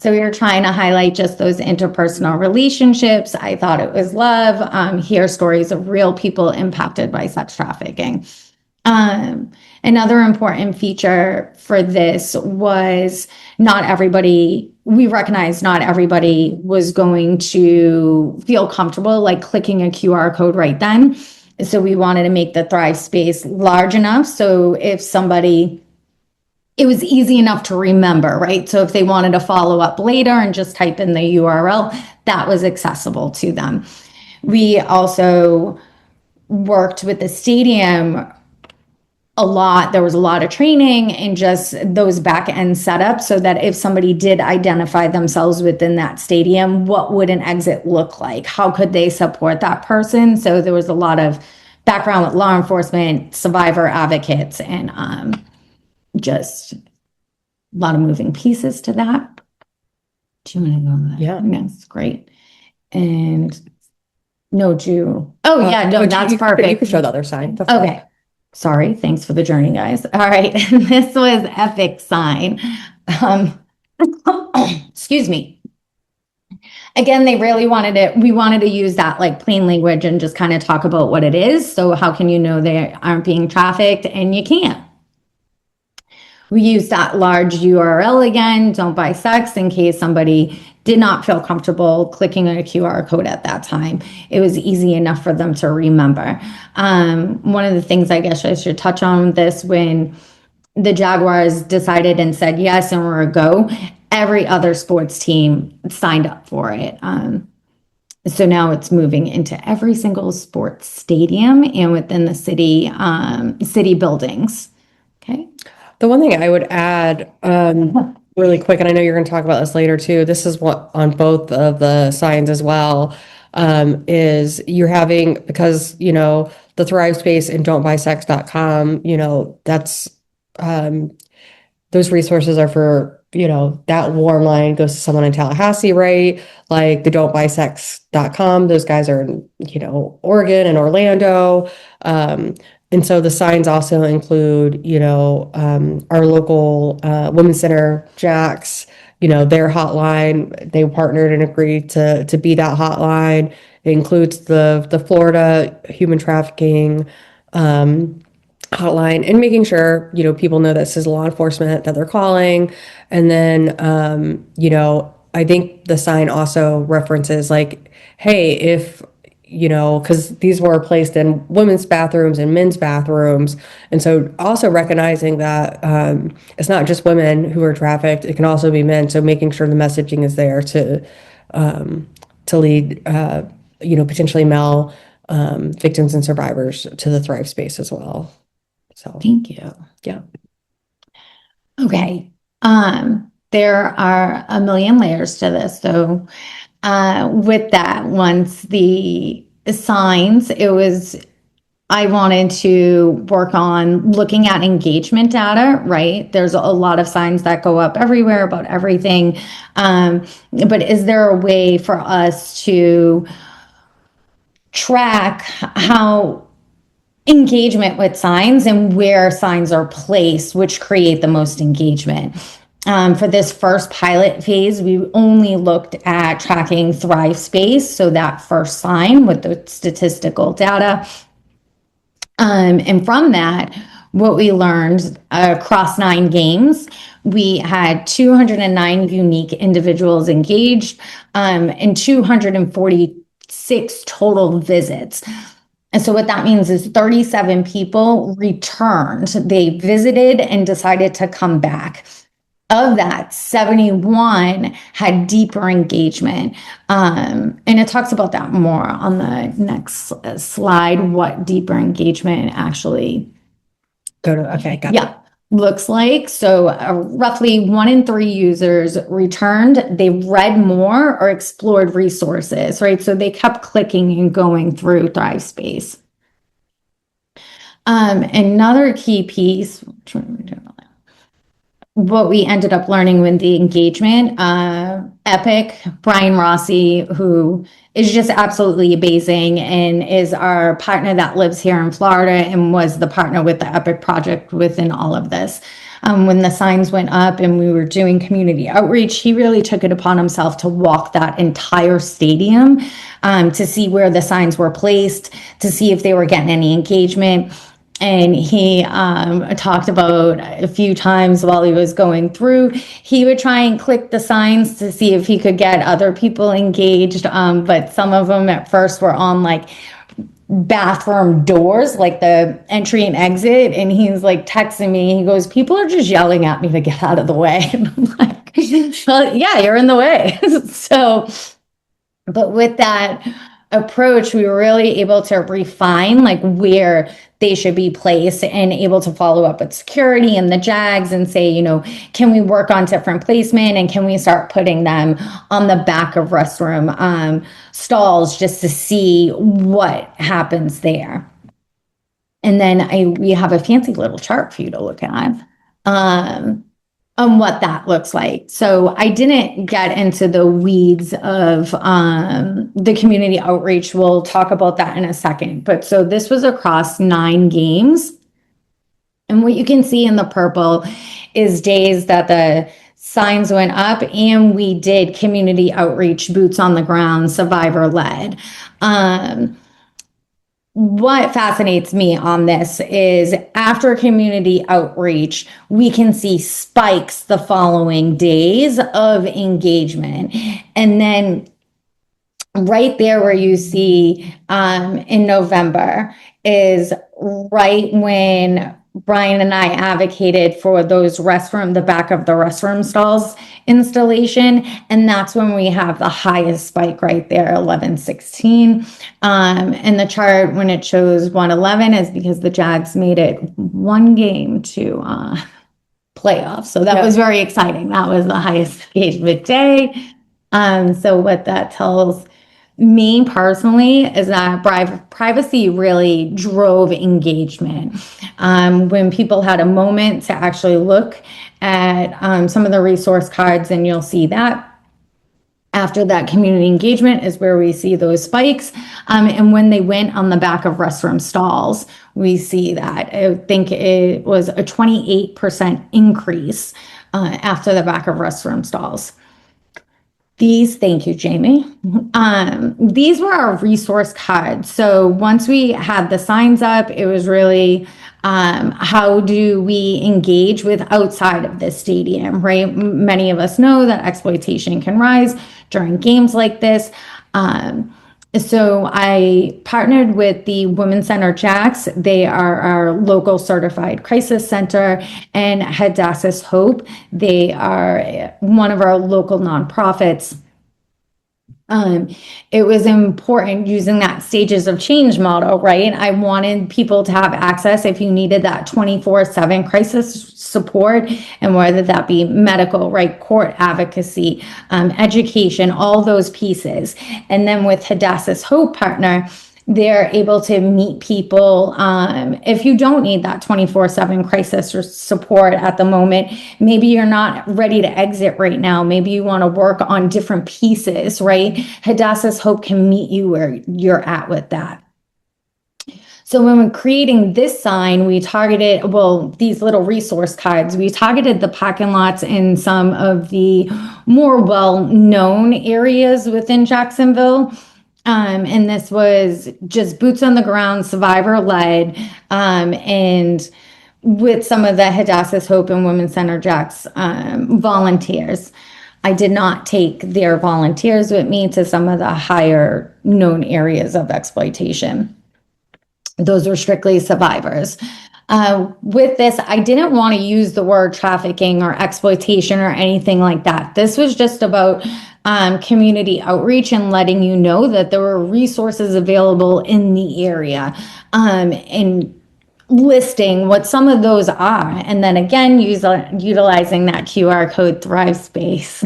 So we were trying to highlight just those interpersonal relationships. I thought it was love. Hear stories of real people impacted by sex trafficking. Another important feature for this was we recognized not everybody was going to feel comfortable like clicking a QR code right then. So we wanted to make the Thrive space large enough so if somebody, it was easy enough to remember, right? So if they wanted to follow up later and just type in the URL, that was accessible to them. We also worked with the stadium a lot. There was a lot of training and just those back end setups so that if somebody did identify themselves within that stadium, what would an exit look like? How could they support that person? So there was a lot of background with law enforcement, survivor advocates, and just a lot of moving pieces to that. Do you want to go on that? Yeah. Yes, great. And no, Jew. Oh, yeah, no, that's perfect. You can show the other side. Okay. Sorry, thanks for the journey, guys. All right, this was epic sign. Excuse me. Again, we wanted to use that like plain language and just kind of talk about what it is. So how can you know they aren't being trafficked? And you can't. We use that large URL again, don't buy sex, in case somebody did not feel comfortable clicking a QR code at that time. It was easy enough for them to remember. One of the things I guess I should touch on this, when the Jaguars decided and said yes and we're a go, every other sports team signed up for it. So now it's moving into every single sports stadium and within the city buildings. Okay. The one thing I would add really quick, and I know you're going to talk about this later too, this is what on both of the signs as well, is you're having, because, the Thrive Space and don'tbuysex.com, that's, those resources are for, that warm line goes to someone in Tallahassee, right? Like the don'tbuysex.com, those guys are in, Oregon and Orlando. And so the signs also include, our local women's center, Jax, their hotline. They partnered and agreed to be that hotline. It includes the Florida human trafficking hotline, and making sure, people know this is law enforcement that they're calling. And then, I think the sign also references like, hey, if because these were placed in women's bathrooms and men's bathrooms. And so also recognizing that it's not just women who are trafficked, it can also be men. So making sure the messaging is there to lead, potentially male victims and survivors to the Thrive Space as well. So thank you. Yeah. Okay. There are a million layers to this. So with that, once the signs, I wanted to work on looking at engagement data, right? There's a lot of signs that go up everywhere about everything. But is there a way for us to track how engagement with signs and where signs are placed, which create the most engagement? For this first pilot phase, we only looked at tracking Thrive Space, so that first sign with the statistical data. And from that, what we learned across 9 games, we had 209 unique individuals engaged and 246 total visits. And so what that means is 37 people returned. They visited and decided to come back. Of that, 71 had deeper engagement. And it talks about that more on the next slide, what deeper engagement actually looks like. So roughly 1 in 3 users returned. They read more or explored resources, right? So they kept clicking and going through Thrive Space. Another key piece, what we ended up learning with the engagement, Epic, Brian Rossi, who is just absolutely amazing and is our partner that lives here in Florida and was the partner with the Epic project within all of this. When the signs went up and we were doing community outreach, he really took it upon himself to walk that entire stadium, to see where the signs were placed, to see if they were getting any engagement. And he talked about a few times while he was going through, he would try and click the signs to see if he could get other people engaged. But some of them at first were on like bathroom doors, like the entry and exit. And he's like texting me. He goes, people are just yelling at me to get out of the way. And I'm like, well, yeah, you're in the way. So, but with that approach, we were really able to refine like where they should be placed and able to follow up with security and the JAGs and say, you know, can we work on different placement and can we start putting them on the back of restroom stalls just to see what happens there. And then we have a fancy little chart for you to look at. On what that looks like. So I didn't get into the weeds of the community outreach. We'll talk about that in a second. But so this was across 9 games. And what you can see in the purple is days that the signs went up and we did community outreach, boots on the ground, survivor led. What fascinates me on this is after community outreach, we can see spikes the following days of engagement. And then right there where you see in November is right when Brian and I advocated for those the back of the restroom stalls installation. And that's when we have the highest spike right there, 11-16. And the chart, when it shows 111, is because the Jags made it 1 game to playoffs. So that was very exciting. That was the highest engagement day. So what that tells me personally is that privacy really drove engagement. When people had a moment to actually look at some of the resource cards, and you'll see that after that community engagement is where we see those spikes. And when they went on the back of restroom stalls, we see that. I think it was a 28% increase after the back of restroom stalls. Thank you, Jamie. These were our resource cards. So once we had the signs up, it was really how do we engage with outside of the stadium, right? Many of us know that exploitation can rise during games like this. So I partnered with the Women's Center Jacks. They are our local certified crisis center, and Hadassah's Hope. They are one of our local nonprofits. It was important using that stages of change model, right? I wanted people to have access if you needed that 24/7 crisis support, and whether that be medical, right, court advocacy, education, all those pieces. And then with Hadassah's Hope partner, they're able to meet people. If you don't need that 24/7 crisis or support at the moment, maybe you're not ready to exit right now. Maybe you want to work on different pieces, right? Hadassah's Hope can meet you where you're at with that. So when we're creating this sign, we targeted, these little resource cards, we targeted the parking lots in some of the more well-known areas within Jacksonville. And this was just boots on the ground, survivor led, and with some of the Hadassah's Hope and Women's Center Jacks volunteers. I did not take their volunteers with me to some of the higher known areas of exploitation. Those were strictly survivors. With this, I didn't want to use the word trafficking or exploitation or anything like that. This was just about community outreach and letting you know that there were resources available in the area, and listing what some of those are. And then again, utilizing that QR code Thrive Space.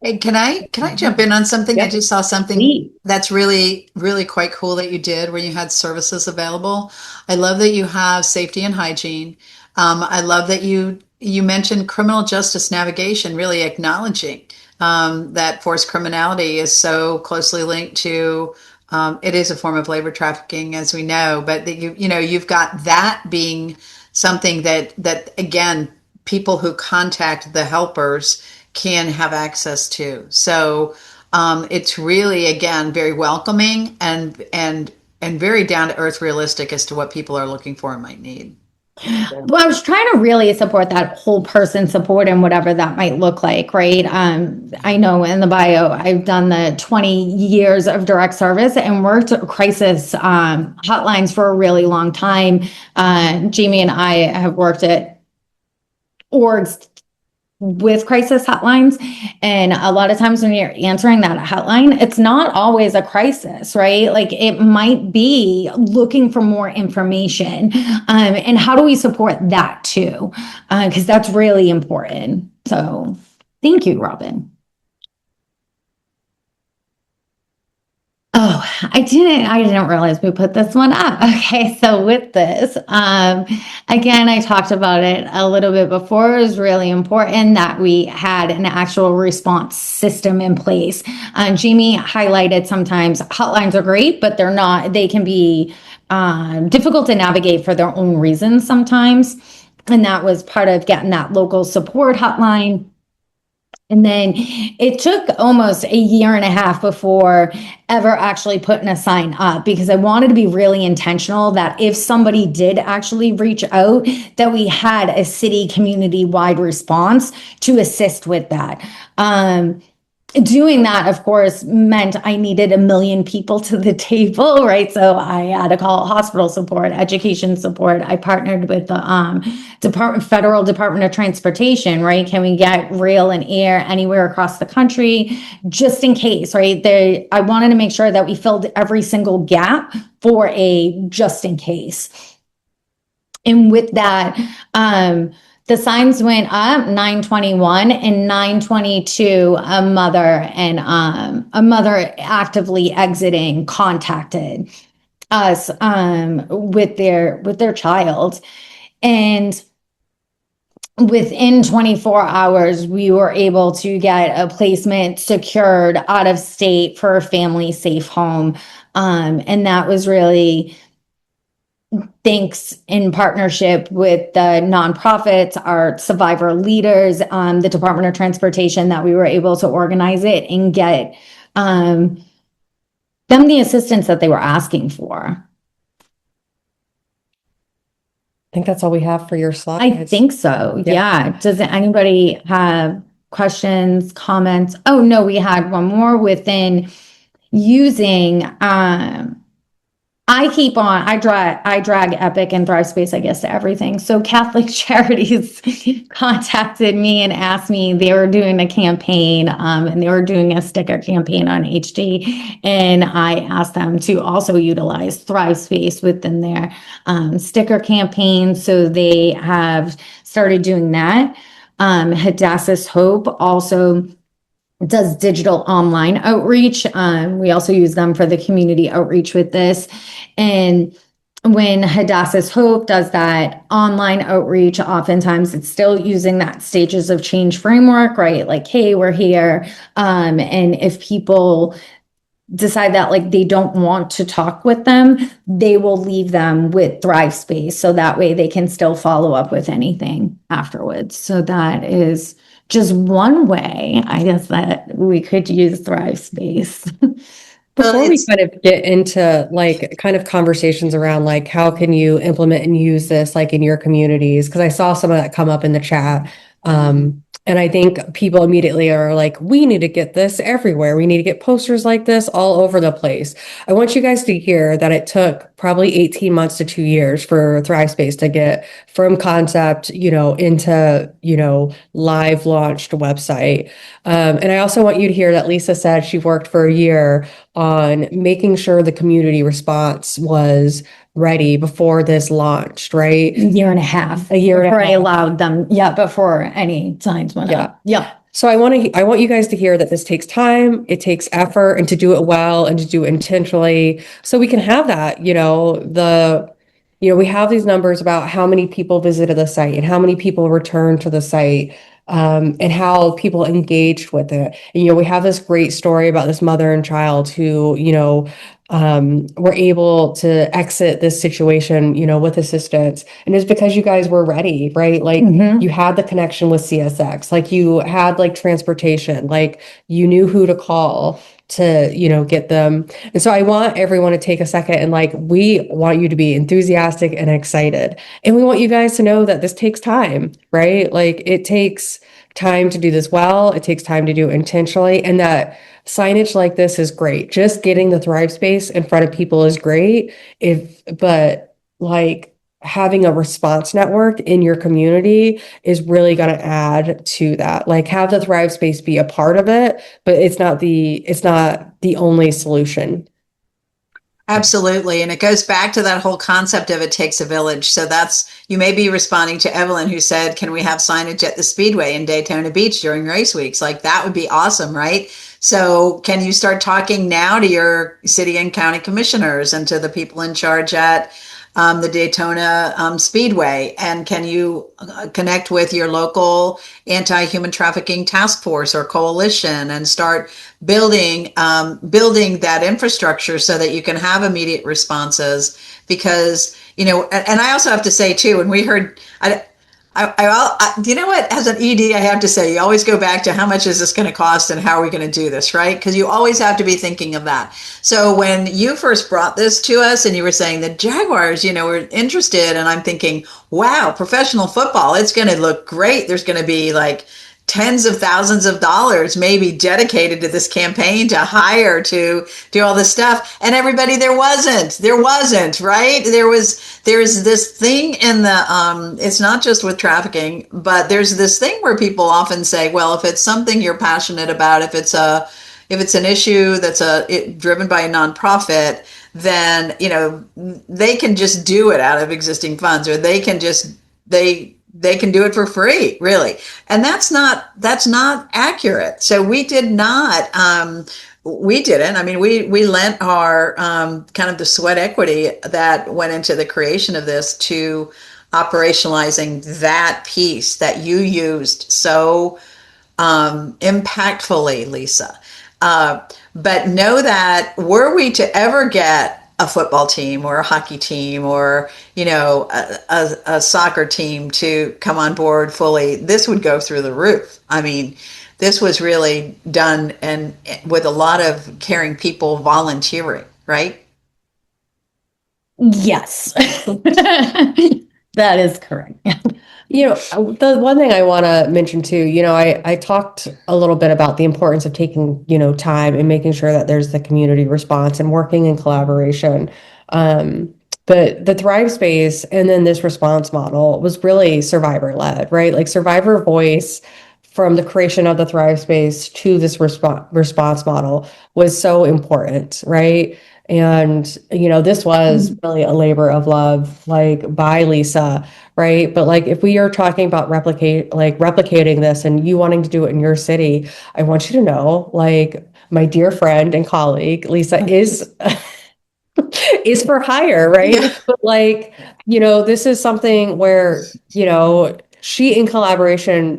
Hey, can I jump in on something? I Yep. just saw something Neat. that's really, really quite cool that you did where you had services available. I love that you have safety and hygiene. I love that you mentioned criminal justice navigation, really acknowledging that forced criminality is so closely linked to it is a form of labor trafficking, as we know, but that you've got that being something that again, people who contact the helpers can have access to. So it's really again very welcoming and very down to earth, realistic as to what people are looking for and might need. Well, I was trying to really support that whole person support and whatever that might look like, right? I know in the bio, I've done the 20 years of direct service and worked crisis hotlines for a really long time. Jamie and I have worked at orgs with crisis hotlines. And a lot of times when you're answering that hotline, it's not always a crisis, right? Like it might be looking for more information. And how do we support that too? Because that's really important. So thank you, Robin. Oh, I didn't realize we put this one up. Okay, so with this, again, I talked about it a little bit before. It was really important that we had an actual response system in place. Jamie highlighted sometimes hotlines are great, but they can be difficult to navigate for their own reasons sometimes. And that was part of getting that local support hotline. And then it took almost a year and a half before ever actually putting a sign up, because I wanted to be really intentional that if somebody did actually reach out, that we had a city community wide response to assist with that. Doing that, of course, meant I needed 1 million people to the table, right? So I had to call hospital support, education support. I partnered with the Federal Department of Transportation, right? Can we get rail and air anywhere across the country, just in case, right? I wanted to make sure that we filled every single gap for a just in case. And with that, the signs went up 921 and 922. A mother actively exiting contacted us with their child, and within 24 hours, we were able to get a placement secured out of state for a family safe home, and that was really thanks in partnership with the nonprofits, our survivor leaders, the Department of Transportation, that we were able to organize it and get them the assistance that they were asking for. I think that's all we have for your slides. I think so. Yeah. Does anybody have questions, comments? Oh, no, we had one more within using I drag Epic and ThriveSpace, I guess, to everything. So Catholic Charities contacted me and asked me, they were doing a campaign, and they were doing a sticker campaign on HD. And I asked them to also utilize ThriveSpace within their sticker campaign. So they have started doing that. Hadassah's Hope also does digital online outreach. We also use them for the community outreach with this. And when Hadassah's Hope does that online outreach, oftentimes it's still using that stages of change framework, right? Like, hey, we're here. And if people decide that like they don't want to talk with them, they will leave them with ThriveSpace. So that way they can still follow up with anything afterwards. So that is just one way, I guess, that we could use ThriveSpace. Before we kind of get into like kind of conversations around like how can you implement and use this like in your communities, because I saw some of that come up in the chat. And I think people immediately are like, we need to get this everywhere. We need to get posters like this all over the place. I want you guys to hear that it took probably 18 months to 2 years for ThriveSpace to get from concept, into, live launched website. And I also want you to hear that Lisa said she worked for a year on making sure the community response was ready before this launched, right? A year and a half. A year before and a I half. allowed them, before any signs went up. Yeah. So I want you guys to hear that this takes time, it takes effort, and to do it well and to do it intentionally so we can have that, we have these numbers about how many people visited the site and how many people returned to the site, and how people engaged with it. And, we have this great story about this mother and child who, were able to exit this situation, with assistance. And it's because you guys were ready, right? Like you had the connection with CSX, like you had like transportation, like you knew who to call to, get them. And so I want everyone to take a second and like, we want you to be enthusiastic and excited. And we want you guys to know that this takes time, right? Like it takes time to do this well. It takes time to do intentionally. And that signage like this is great. Just getting the Thrive space in front of people is great. But like having a response network in your community is really going to add to that. Like have the Thrive space be a part of it, but it's not the only solution. Absolutely. And it goes back to that whole concept of it takes a village. So you may be responding to Evelyn, who said, can we have signage at the Speedway in Daytona Beach during race weeks? Like that would be awesome, right? So can you start talking now to your city and county commissioners and to the people in charge at the Daytona Speedway? And can you connect with your local anti-human trafficking task force or coalition and start building that infrastructure so that you can have immediate responses? Because, and I also have to say too, when we heard, you know what, as an ED, I have to say, you always go back to how much is this going to cost and how are we going to do this, right? Because you always have to be thinking of that. So when you first brought this to us and you were saying the Jaguars, were interested, and I'm thinking, wow, professional football, it's going to look great. There's going to be like tens of thousands of dollars maybe dedicated to this campaign to hire to do all this stuff. And everybody, there wasn't, right? There's this thing in the, it's not just with trafficking, but there's this thing where people often say, well, if it's something you're passionate about, if it's an issue that's driven by a nonprofit, then, they can just do it out of existing funds, or they can do it for free, really. And that's not accurate. So we didn't. I mean, we lent our kind of the sweat equity that went into the creation of this to operationalizing that piece that you used so impactfully, Lisa. But know that were we to ever get a football team or a hockey team or, a soccer team to come on board fully, this would go through the roof. I mean, this was really done and with a lot of caring people volunteering, right? Yes, that is correct. The one thing I want to mention too, I talked a little bit about the importance of taking, time and making sure that there's the community response and working in collaboration. But the Thrive space and then this response model was really survivor led, right? Like survivor voice from the creation of the Thrive space to this response model was so important, right? And, this was really a labor of love, like by Lisa, right? But like, if we are talking about replicating this and you wanting to do it in your city, I want you to know, like, my dear friend and colleague, Lisa is for hire, right? Yeah. But like, this is something where, she in collaboration,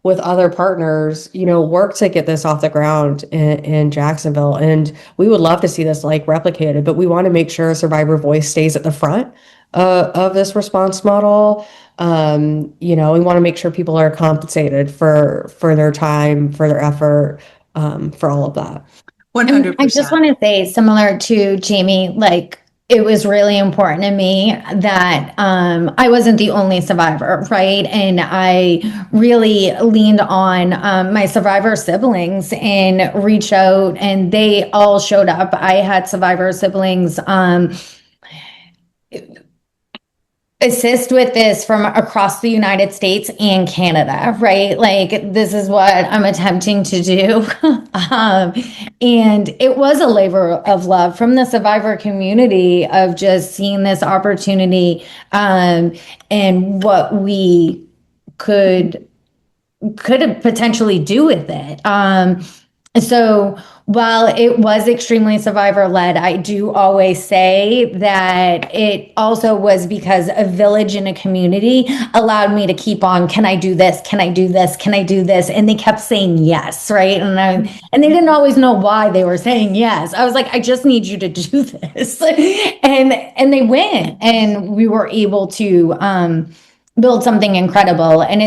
with other partners, work to get this off the ground in Jacksonville. And we would love to see this like replicated, but we want to make sure survivor voice stays at the front of this response model. We want to make sure people are compensated for their time, for their effort, for all of that. 100%. I just want to say, similar to Jamie, like it was really important to me that I wasn't the only survivor, right? And I really leaned on my survivor siblings and reached out, and they all showed up. I had survivor siblings assist with this from across the United States and Canada, right? Like this is what I'm attempting to do. And it was a labor of love from the survivor community of just seeing this opportunity and what we could could potentially do with it. So while it was extremely survivor led, I do always say that it also was because a village and a community allowed me to keep on. Can I do this? Can I do this? Can I do this? And they kept saying yes, right? And they didn't always know why they were saying yes. I was like, I just need you to do this, and they went, and we were able to build something incredible. And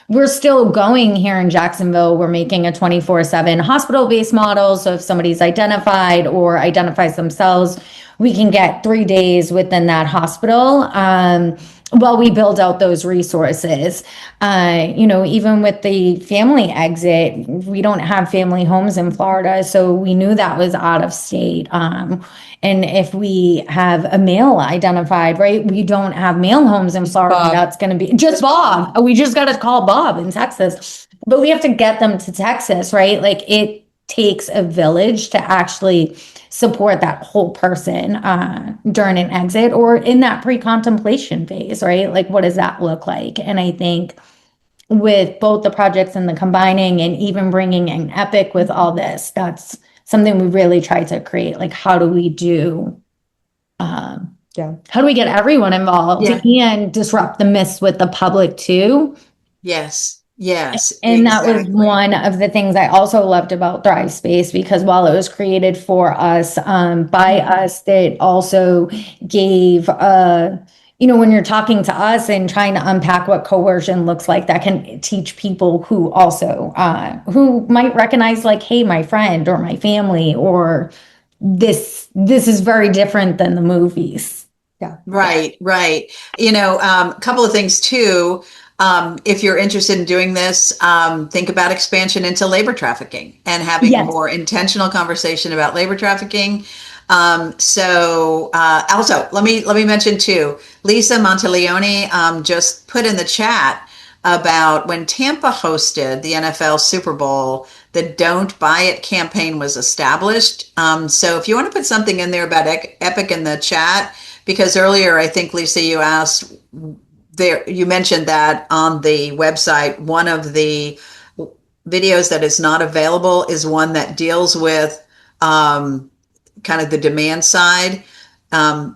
we're still going here in Jacksonville. We're making a 24/7 hospital-based model. So if somebody's identified or identifies themselves, we can get 3 days within that hospital while we build out those resources. Even with the family exit, we don't have family homes in Florida. So we knew that was out of state. And if we have a male identified, right, we don't have male homes in Florida. Bob. That's going to be just Bob. We just got to call Bob in Texas, but we have to get them to Texas, right? Like, it takes a village to actually support that whole person during an exit or in that pre-contemplation phase, right? Like, what does that look like? And I think with both the projects and the combining and even bringing in Epic with all this, that's something we really try to create. Like, how do we do, how do we get everyone involved and disrupt the myths with the public too? Yes. Yes. And exactly. That was one of the things I also loved about Thrive Space, because while it was created for us, by us, that also gave, when you're talking to us and trying to unpack what coercion looks like, that can teach people who also, who might recognize, like, hey, my friend or my family, or this is very different than the movies. Yeah. Right. A couple of things too. If you're interested in doing this, think about expansion into labor trafficking and having a more intentional conversation about labor trafficking. Also, let me mention too, Lisa Monteleone just put in the chat about when Tampa hosted the NFL Super Bowl, the Don't Buy It campaign was established. So if you want to put something in there about Epic in the chat, because earlier I think, Lisa, you asked, you mentioned that on the website, one of the videos that is not available is one that deals with kind of the demand side. They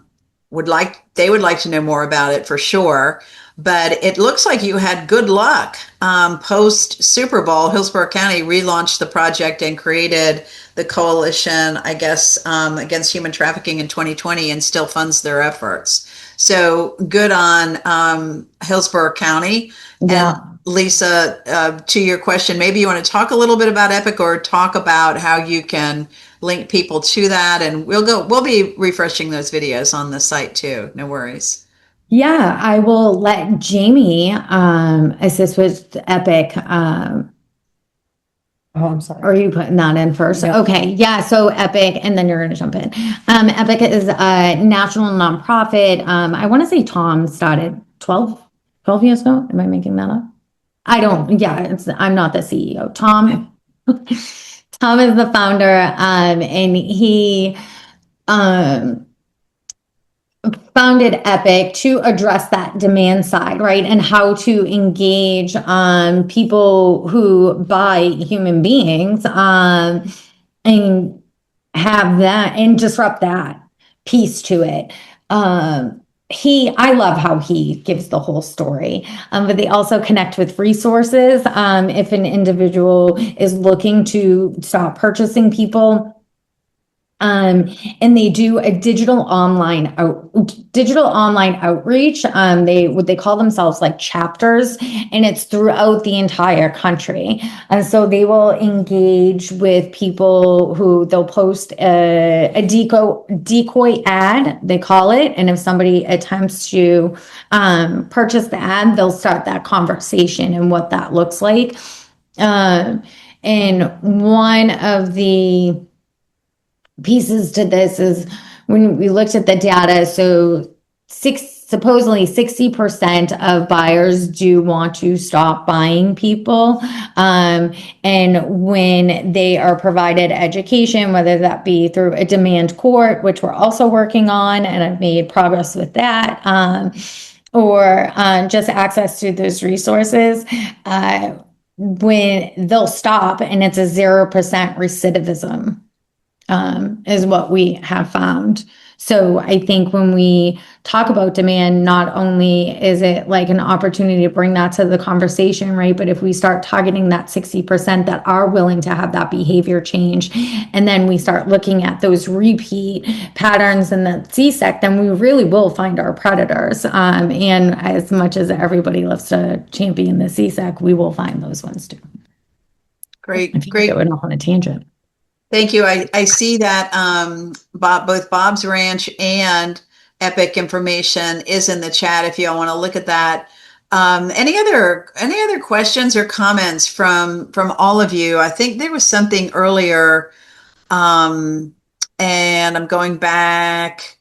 would like to know more about it for sure. But it looks like you had good luck. Post Super Bowl, Hillsborough County relaunched the project and created the coalition, I guess, against human trafficking in 2020, and still funds their efforts. So good on Hillsborough County. Yeah. And Lisa, to your question, maybe you want to talk a little bit about Epic, or talk about how you can link people to that. And we'll be refreshing those videos on the site too. No worries. Yeah, I will let Jamie assist with Epic. I'm sorry. Are you putting that in first? No. Okay. Yeah. So Epic, and then you're going to jump in. Epic is a national nonprofit. I want to say Tom started 12 years ago. Am I making that up? I'm not the CEO. Tom is the founder. And he founded Epic to address that demand side, right? And how to engage people who buy human beings and have that and disrupt that piece to it. I love how he gives the whole story, but they also connect with resources. If an individual is looking to stop purchasing people, and they do a digital online outreach. They call themselves like chapters, and it's throughout the entire country. And so they will engage with people who they'll post a decoy ad, they call it. And if somebody attempts to purchase the ad, they'll start that conversation and what that looks like. And one of the pieces to this is when we looked at the data, so supposedly 60% of buyers do want to stop buying people. And when they are provided education, whether that be through a demand court, which we're also working on, and I've made progress with that, or just access to those resources, when they'll stop, and it's a 0% recidivism, is what we have found. So I think when we talk about demand, not only is it like an opportunity to bring that to the conversation, right? But if we start targeting that 60% that are willing to have that behavior change, and then we start looking at those repeat patterns in the CSEC, then we really will find our predators. And as much as everybody loves to champion the CSEC, we will find those ones too. Great, great. It went off on a tangent. Thank you. I see that both Bob's Ranch and Epic information is in the chat if you all want to look at that. Any other questions or comments from all of you? I think there was something earlier, and I'm going back.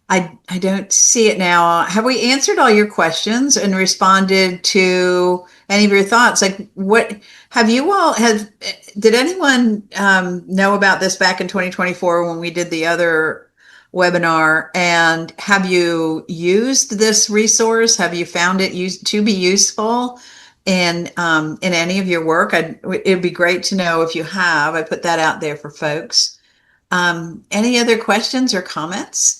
I don't see it now. Have we answered all your questions and responded to any of your thoughts? Like, what have you all did anyone know about this back in 2024 when we did the other webinar? And have you used this resource? Have you found it to be useful in any of your work? It'd be great to know if you have. I put that out there for folks. Any other questions or comments?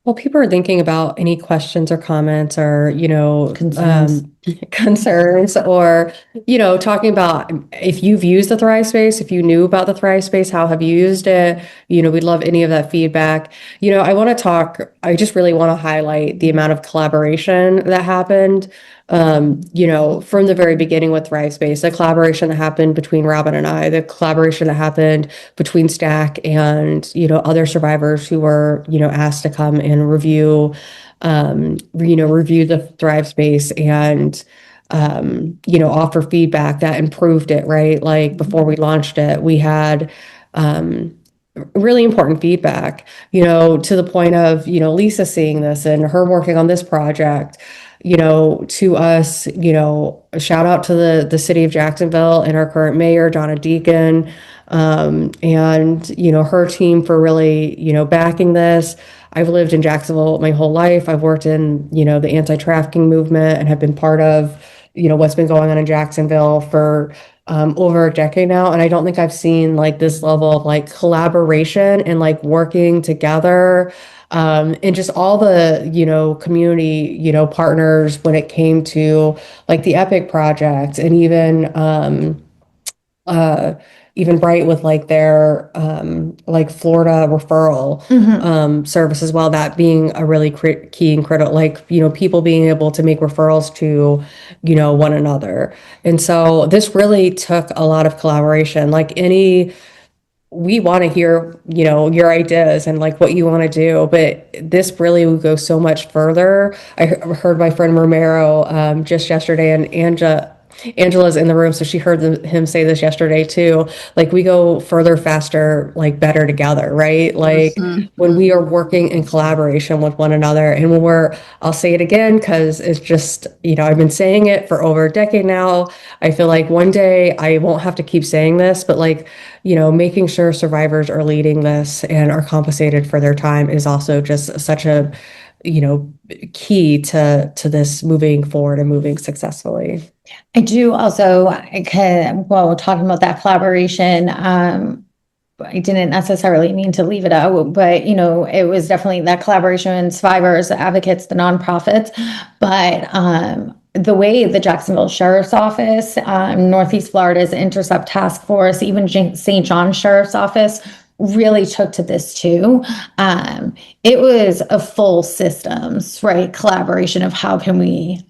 Well, people are thinking about any questions or comments or, Concerns. Concerns or, talking about if you've used the Thrive Space, if you knew about the Thrive Space, how have you used it? We'd love any of that feedback. I just really want to highlight the amount of collaboration that happened, from the very beginning with Thrive Space, the collaboration that happened between Robin and I, the collaboration that happened between Stack and, other survivors who were, asked to come and review the Thrive Space and, offer feedback that improved it, right? Like before we launched it, we had, really important feedback, to the point of, Lisa seeing this and her working on this project, to us, a shout out to the city of Jacksonville and our current mayor, Donna Deacon, and, her team for really, backing this. I've lived in Jacksonville my whole life. I've worked in, the anti-trafficking movement and have been part of, what's been going on in Jacksonville for over a decade now. And I don't think I've seen like this level of like collaboration and like working together, and just all the, community, partners when it came to like the Epic project and even Bright with like their like Florida referral service as well, that being a really key and critical, like, people being able to make referrals to, one another. And so this really took a lot of collaboration, we want to hear, your ideas and like what you want to do, but this really would go so much further. I heard my friend Romero just yesterday, and Angela's in the room, so she heard him say this yesterday too. Like we go further, faster, like better together, right? Like when we are working in collaboration with one another, and I'll say it again because it's just, I've been saying it for over a decade now. I feel like one day I won't have to keep saying this, but like, making sure survivors are leading this and are compensated for their time is also just such a, key to this moving forward and moving successfully. I do also, while we're talking about that collaboration, I didn't necessarily mean to leave it out, but it was definitely that collaboration, survivors, the advocates, the nonprofits, but the way the Jacksonville Sheriff's Office, Northeast Florida's Intercept Task Force, even St. John's Sheriff's Office really took to this too. It was a full systems, right, collaboration of how can we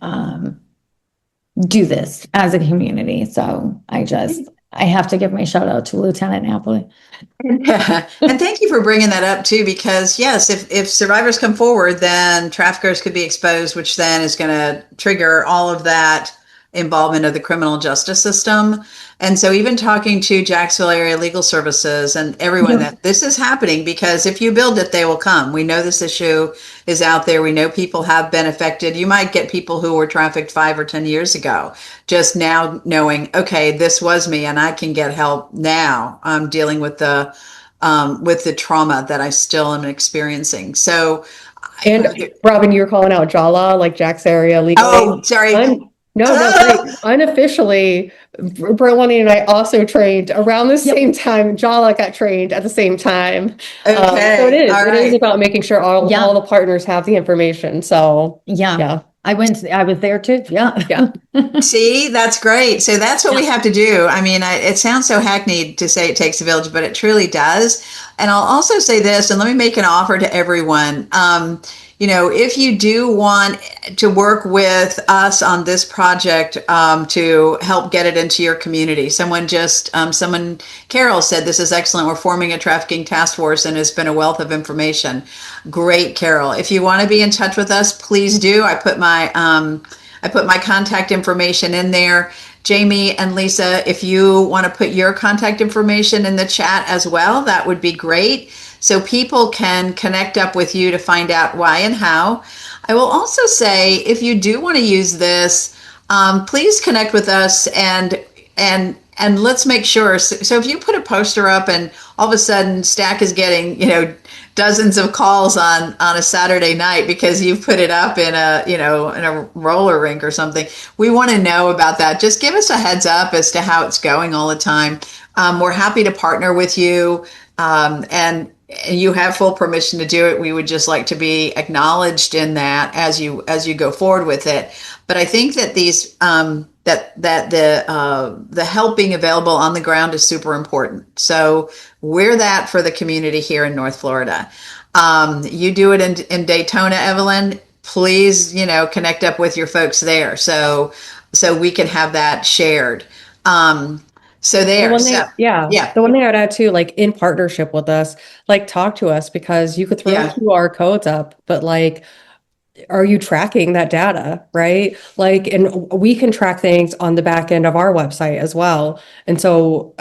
do this as a community. So I have to give my shout out to Lieutenant Napoli. Yeah. And thank you for bringing that up too, because yes, if survivors come forward, then traffickers could be exposed, which then is going to trigger all of that involvement of the criminal justice system. And so even talking to Jacksonville area legal services and everyone that this is happening, because if you build it, they will come. We know this issue is out there. We know people have been affected. You might get people who were trafficked 5 or 10 years ago, just now knowing, okay, this was me and I can get help now. I'm dealing with the trauma that I still am experiencing. So And Robin, you were calling out Jala, like Jack's area legally. Oh, sorry. No, great. Unofficially, Berlani and I also trained around the same time. Jala got trained at the same time. Okay. So All it is right. about making sure all the partners have the information. So yeah. I was there too. Yeah. See, that's great. So that's what we have to do. I mean, it sounds so hackneyed to say it takes a village, but it truly does. And I'll also say this, and let me make an offer to everyone. If you do want to work with us on this project to help get it into your community, Carol said, this is excellent. We're forming a trafficking task force, and it's been a wealth of information. Great, Carol. If you want to be in touch with us, please do. I put my contact information in there. Jamie and Lisa, if you want to put your contact information in the chat as well, that would be great. So people can connect up with you to find out why and how. I will also say, if you do want to use this, please connect with us and let's make sure. So if you put a poster up and all of a sudden Stack is getting, dozens of calls on a Saturday night because you've put it up in a roller rink or something, we want to know about that. Just give us a heads up as to how it's going all the time. We're happy to partner with you, and you have full permission to do it. We would just like to be acknowledged in that as you go forward with it. But I think that these the help being available on the ground is super important. So we're that for the community here in North Florida. You do it in Daytona, Evelyn. Please, connect up with your folks there so we can have that shared. The one thing I would add too, like in partnership with us, like talk to us, because you could throw QR codes up, but like, are you tracking that data, right? Like, and we can track things on the back end of our website as well. And so,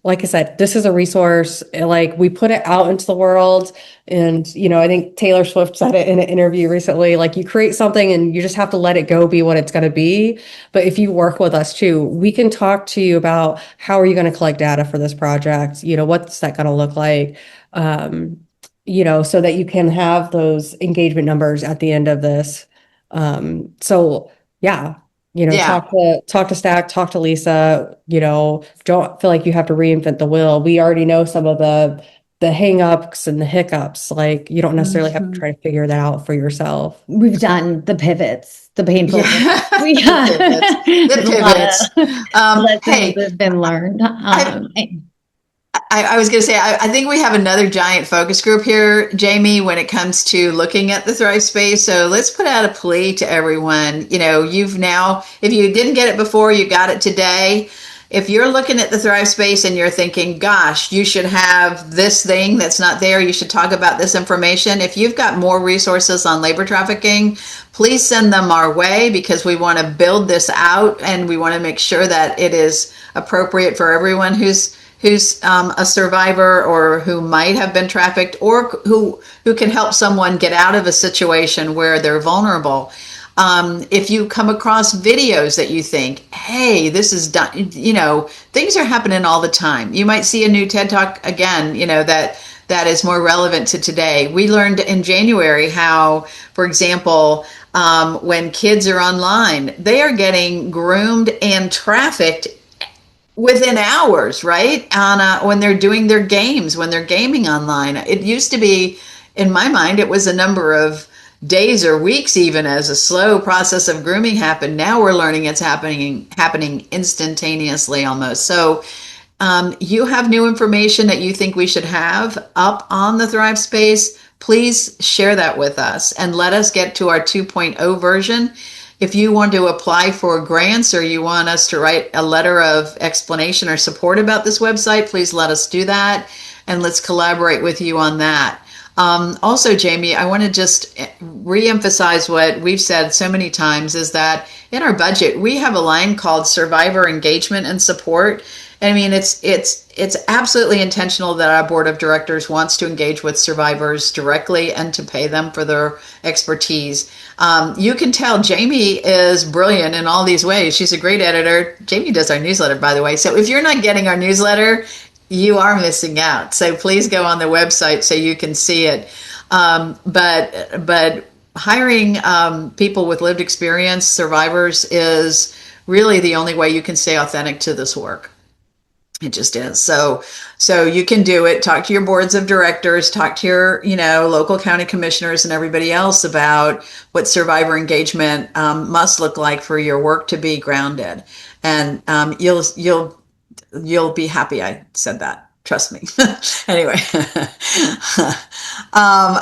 like I said, this is a resource, like we put it out into the world. And, I think Taylor Swift said it in an interview recently, like you create something and you just have to let it go be what it's going to be. But if you work with us too, we can talk to you about how are you going to collect data for this project? What's that going to look like? So that you can have those engagement numbers at the end of this. Talk to Stack, talk to Lisa, don't feel like you have to reinvent the wheel. We already know some of the hang-ups and the hiccups. Like you don't necessarily have to try to figure that out for yourself. We've done the pivots, the painful pivots. The pivots. Lessons have been learned. I was going to say, I think we have another giant focus group here, Jamie, when it comes to looking at the Thrive Space. So let's put out a plea to everyone. You've now, if you didn't get it before, you got it today. If you're looking at the Thrive Space and you're thinking, gosh, you should have this thing that's not there, you should talk about this information. If you've got more resources on labor trafficking, please send them our way, because we want to build this out and we want to make sure that it is appropriate for everyone who's a survivor or who might have been trafficked, or who can help someone get out of a situation where they're vulnerable. If you come across videos that you think, hey, this is done, things are happening all the time. You might see a new TED Talk again, that is more relevant to today. We learned in January how, for example, when kids are online, they are getting groomed and trafficked within hours, right? When they're doing their games, when they're gaming online. It used to be, in my mind, it was a number of days or weeks, even, as a slow process of grooming happened. Now we're learning it's happening instantaneously almost. So you have new information that you think we should have up on the Thrive Space, please share that with us and let us get to our 2.0 version. If you want to apply for grants or you want us to write a letter of explanation or support about this website, please let us do that, and let's collaborate with you on that. Also, Jamie, I want to just reemphasize what we've said so many times, is that in our budget, we have a line called Survivor Engagement and Support. I mean, it's absolutely intentional that our board of directors wants to engage with survivors directly and to pay them for their expertise. You can tell Jamie is brilliant in all these ways. She's a great editor. Jamie does our newsletter, by the way. So if you're not getting our newsletter, you are missing out. So please go on the website so you can see it. But hiring people with lived experience, survivors, is really the only way you can stay authentic to this work. It just is. So you can do it. Talk to your boards of directors, talk to your, local county commissioners and everybody else about what survivor engagement must look like for your work to be grounded. And you'll be happy I said that. Trust me. Anyway.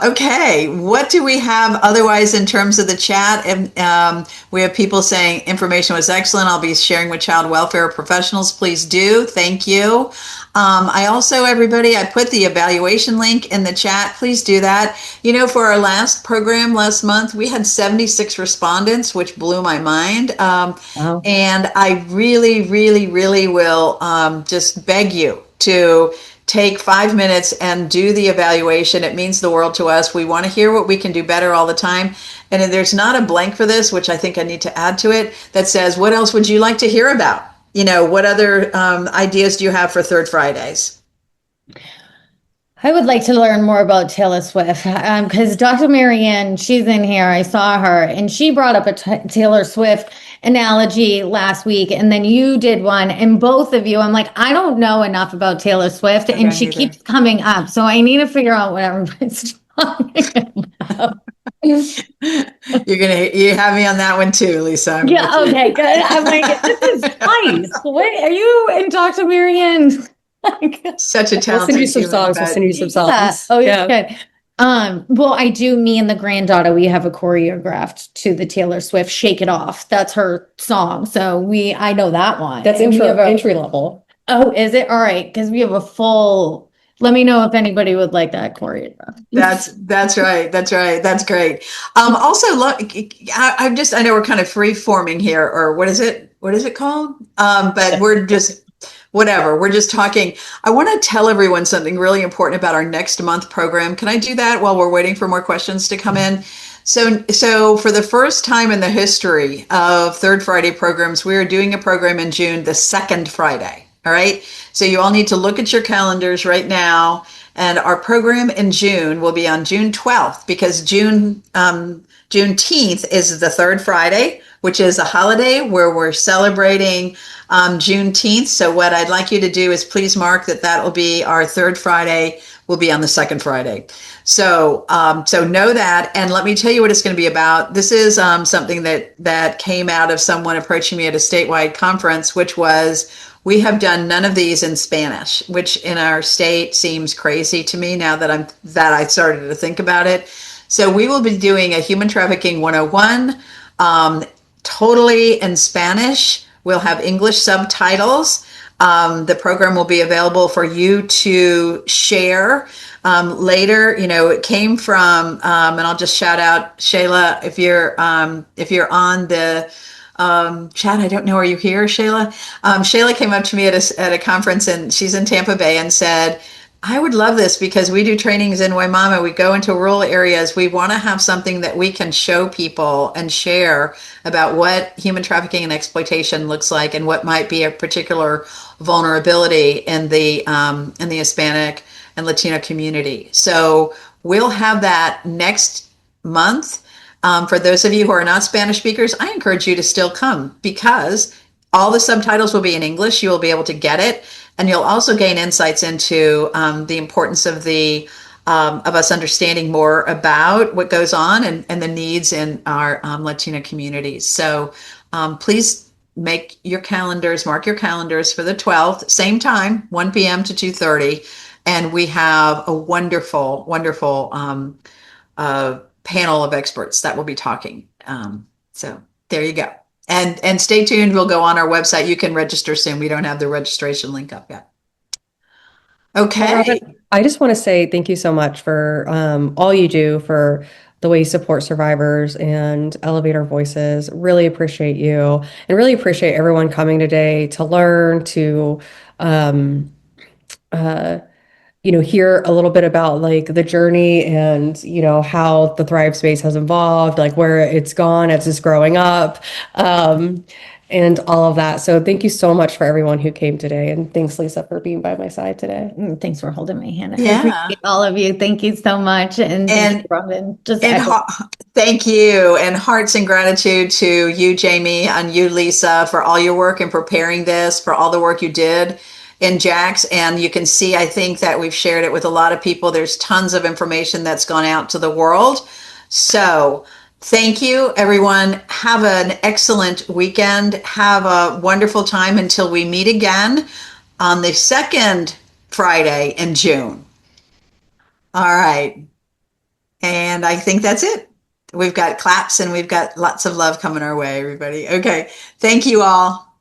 Okay. What do we have otherwise in terms of the chat? And we have people saying information was excellent. I'll be sharing with child welfare professionals. Please do. Thank you. I also, everybody, I put the evaluation link in the chat. Please do that. For our last program last month, we had 76 respondents, which blew my mind. Wow. And I really, really, really will just beg you to take 5 minutes and do the evaluation. It means the world to us. We want to hear what we can do better all the time. And there's not a blank for this, which I think I need to add to it, that says, what else would you like to hear about? What other ideas do you have for Third Fridays? I would like to learn more about Taylor Swift because Dr. Marianne, she's in here. I saw her and she brought up a Taylor Swift analogy last week. And then you did one, and both of you, I'm like, I don't know enough about Taylor Swift, and she keeps coming up. So I need to figure out what everybody's talking about. You have me on that one too, Lisa. Yeah. Okay. Good. I'm like, this is nice. What are you and Dr. Marianne? Such a talented. We'll send you some songs. We'll send you some songs. Yeah. Oh, yeah. Good. Well, I do. Me and the granddaughter, we have a choreographed to the Taylor Swift "Shake It Off." That's her song, so I know that one. That's entry level. Oh, is it? All right, because we have a full. Let me know if anybody would like that choreographed. That's right. That's great. Also, look, I know we're kind of free forming here, or what is it? What is it called? But we're just. Whatever, we're just talking. I want to tell everyone something really important about our next month program. Can I do that while we're waiting for more questions to come in? So for the first time in the history of Third Friday programs, we are doing a program in June, the second Friday. All right. So you all need to look at your calendars right now. And our program in June will be on June 12th, because Juneteenth is the third Friday, which is a holiday where we're celebrating Juneteenth. So what I'd like you to do is please mark that will be our third Friday, will be on the second Friday. So know that. And let me tell you what it's going to be about. This is something that came out of someone approaching me at a statewide conference, which was, we have done none of these in Spanish, which in our state seems crazy to me now that I started to think about it. So we will be doing a Human Trafficking 101, totally in Spanish. We'll have English subtitles. The program will be available for you to share later. It came from, and I'll just shout out Shayla, if you're on the chat. I don't know, are you here, Shayla? Shayla came up to me at a conference, and she's in Tampa Bay, and said, I would love this because we do trainings in Waimama. We go into rural areas. We want to have something that we can show people and share about what human trafficking and exploitation looks like, and what might be a particular vulnerability in the Hispanic and Latino community. So we'll have that next month. For those of you who are not Spanish speakers, I encourage you to still come, because all the subtitles will be in English. You will be able to get it. And you'll also gain insights into the importance of us understanding more about what goes on and the needs in our Latino communities. So please mark your calendars for the 12th, same time, 1 p.m. to 2:30. And we have a wonderful, wonderful panel of experts that will be talking. So there you go. And stay tuned. We'll go on our website. You can register soon. We don't have the registration link up yet. Okay. Robin, I just want to say thank you so much for all you do, for the way you support survivors and elevate our voices. Really appreciate you, and really appreciate everyone coming today to learn, to hear a little bit about like the journey and, how the Thrive space has evolved, like where it's gone as it's growing up. and all of that. So thank you so much for everyone who came today. And thanks, Lisa, for being by my side today. Thanks for holding my hand. I Yeah. appreciate all of you. Thank you so much. And thank you, Robin. Thank you. And hearts and gratitude to you, Jamie, and you, Lisa, for all your work in preparing this, for all the work you did in Jax. And you can see, I think that we've shared it with a lot of people. There's tons of information that's gone out to the world. So thank you, everyone. Have an excellent weekend. Have a wonderful time until we meet again on the second Friday in June. All right. And I think that's it. We've got claps and we've got lots of love coming our way, everybody. Okay. Thank you all.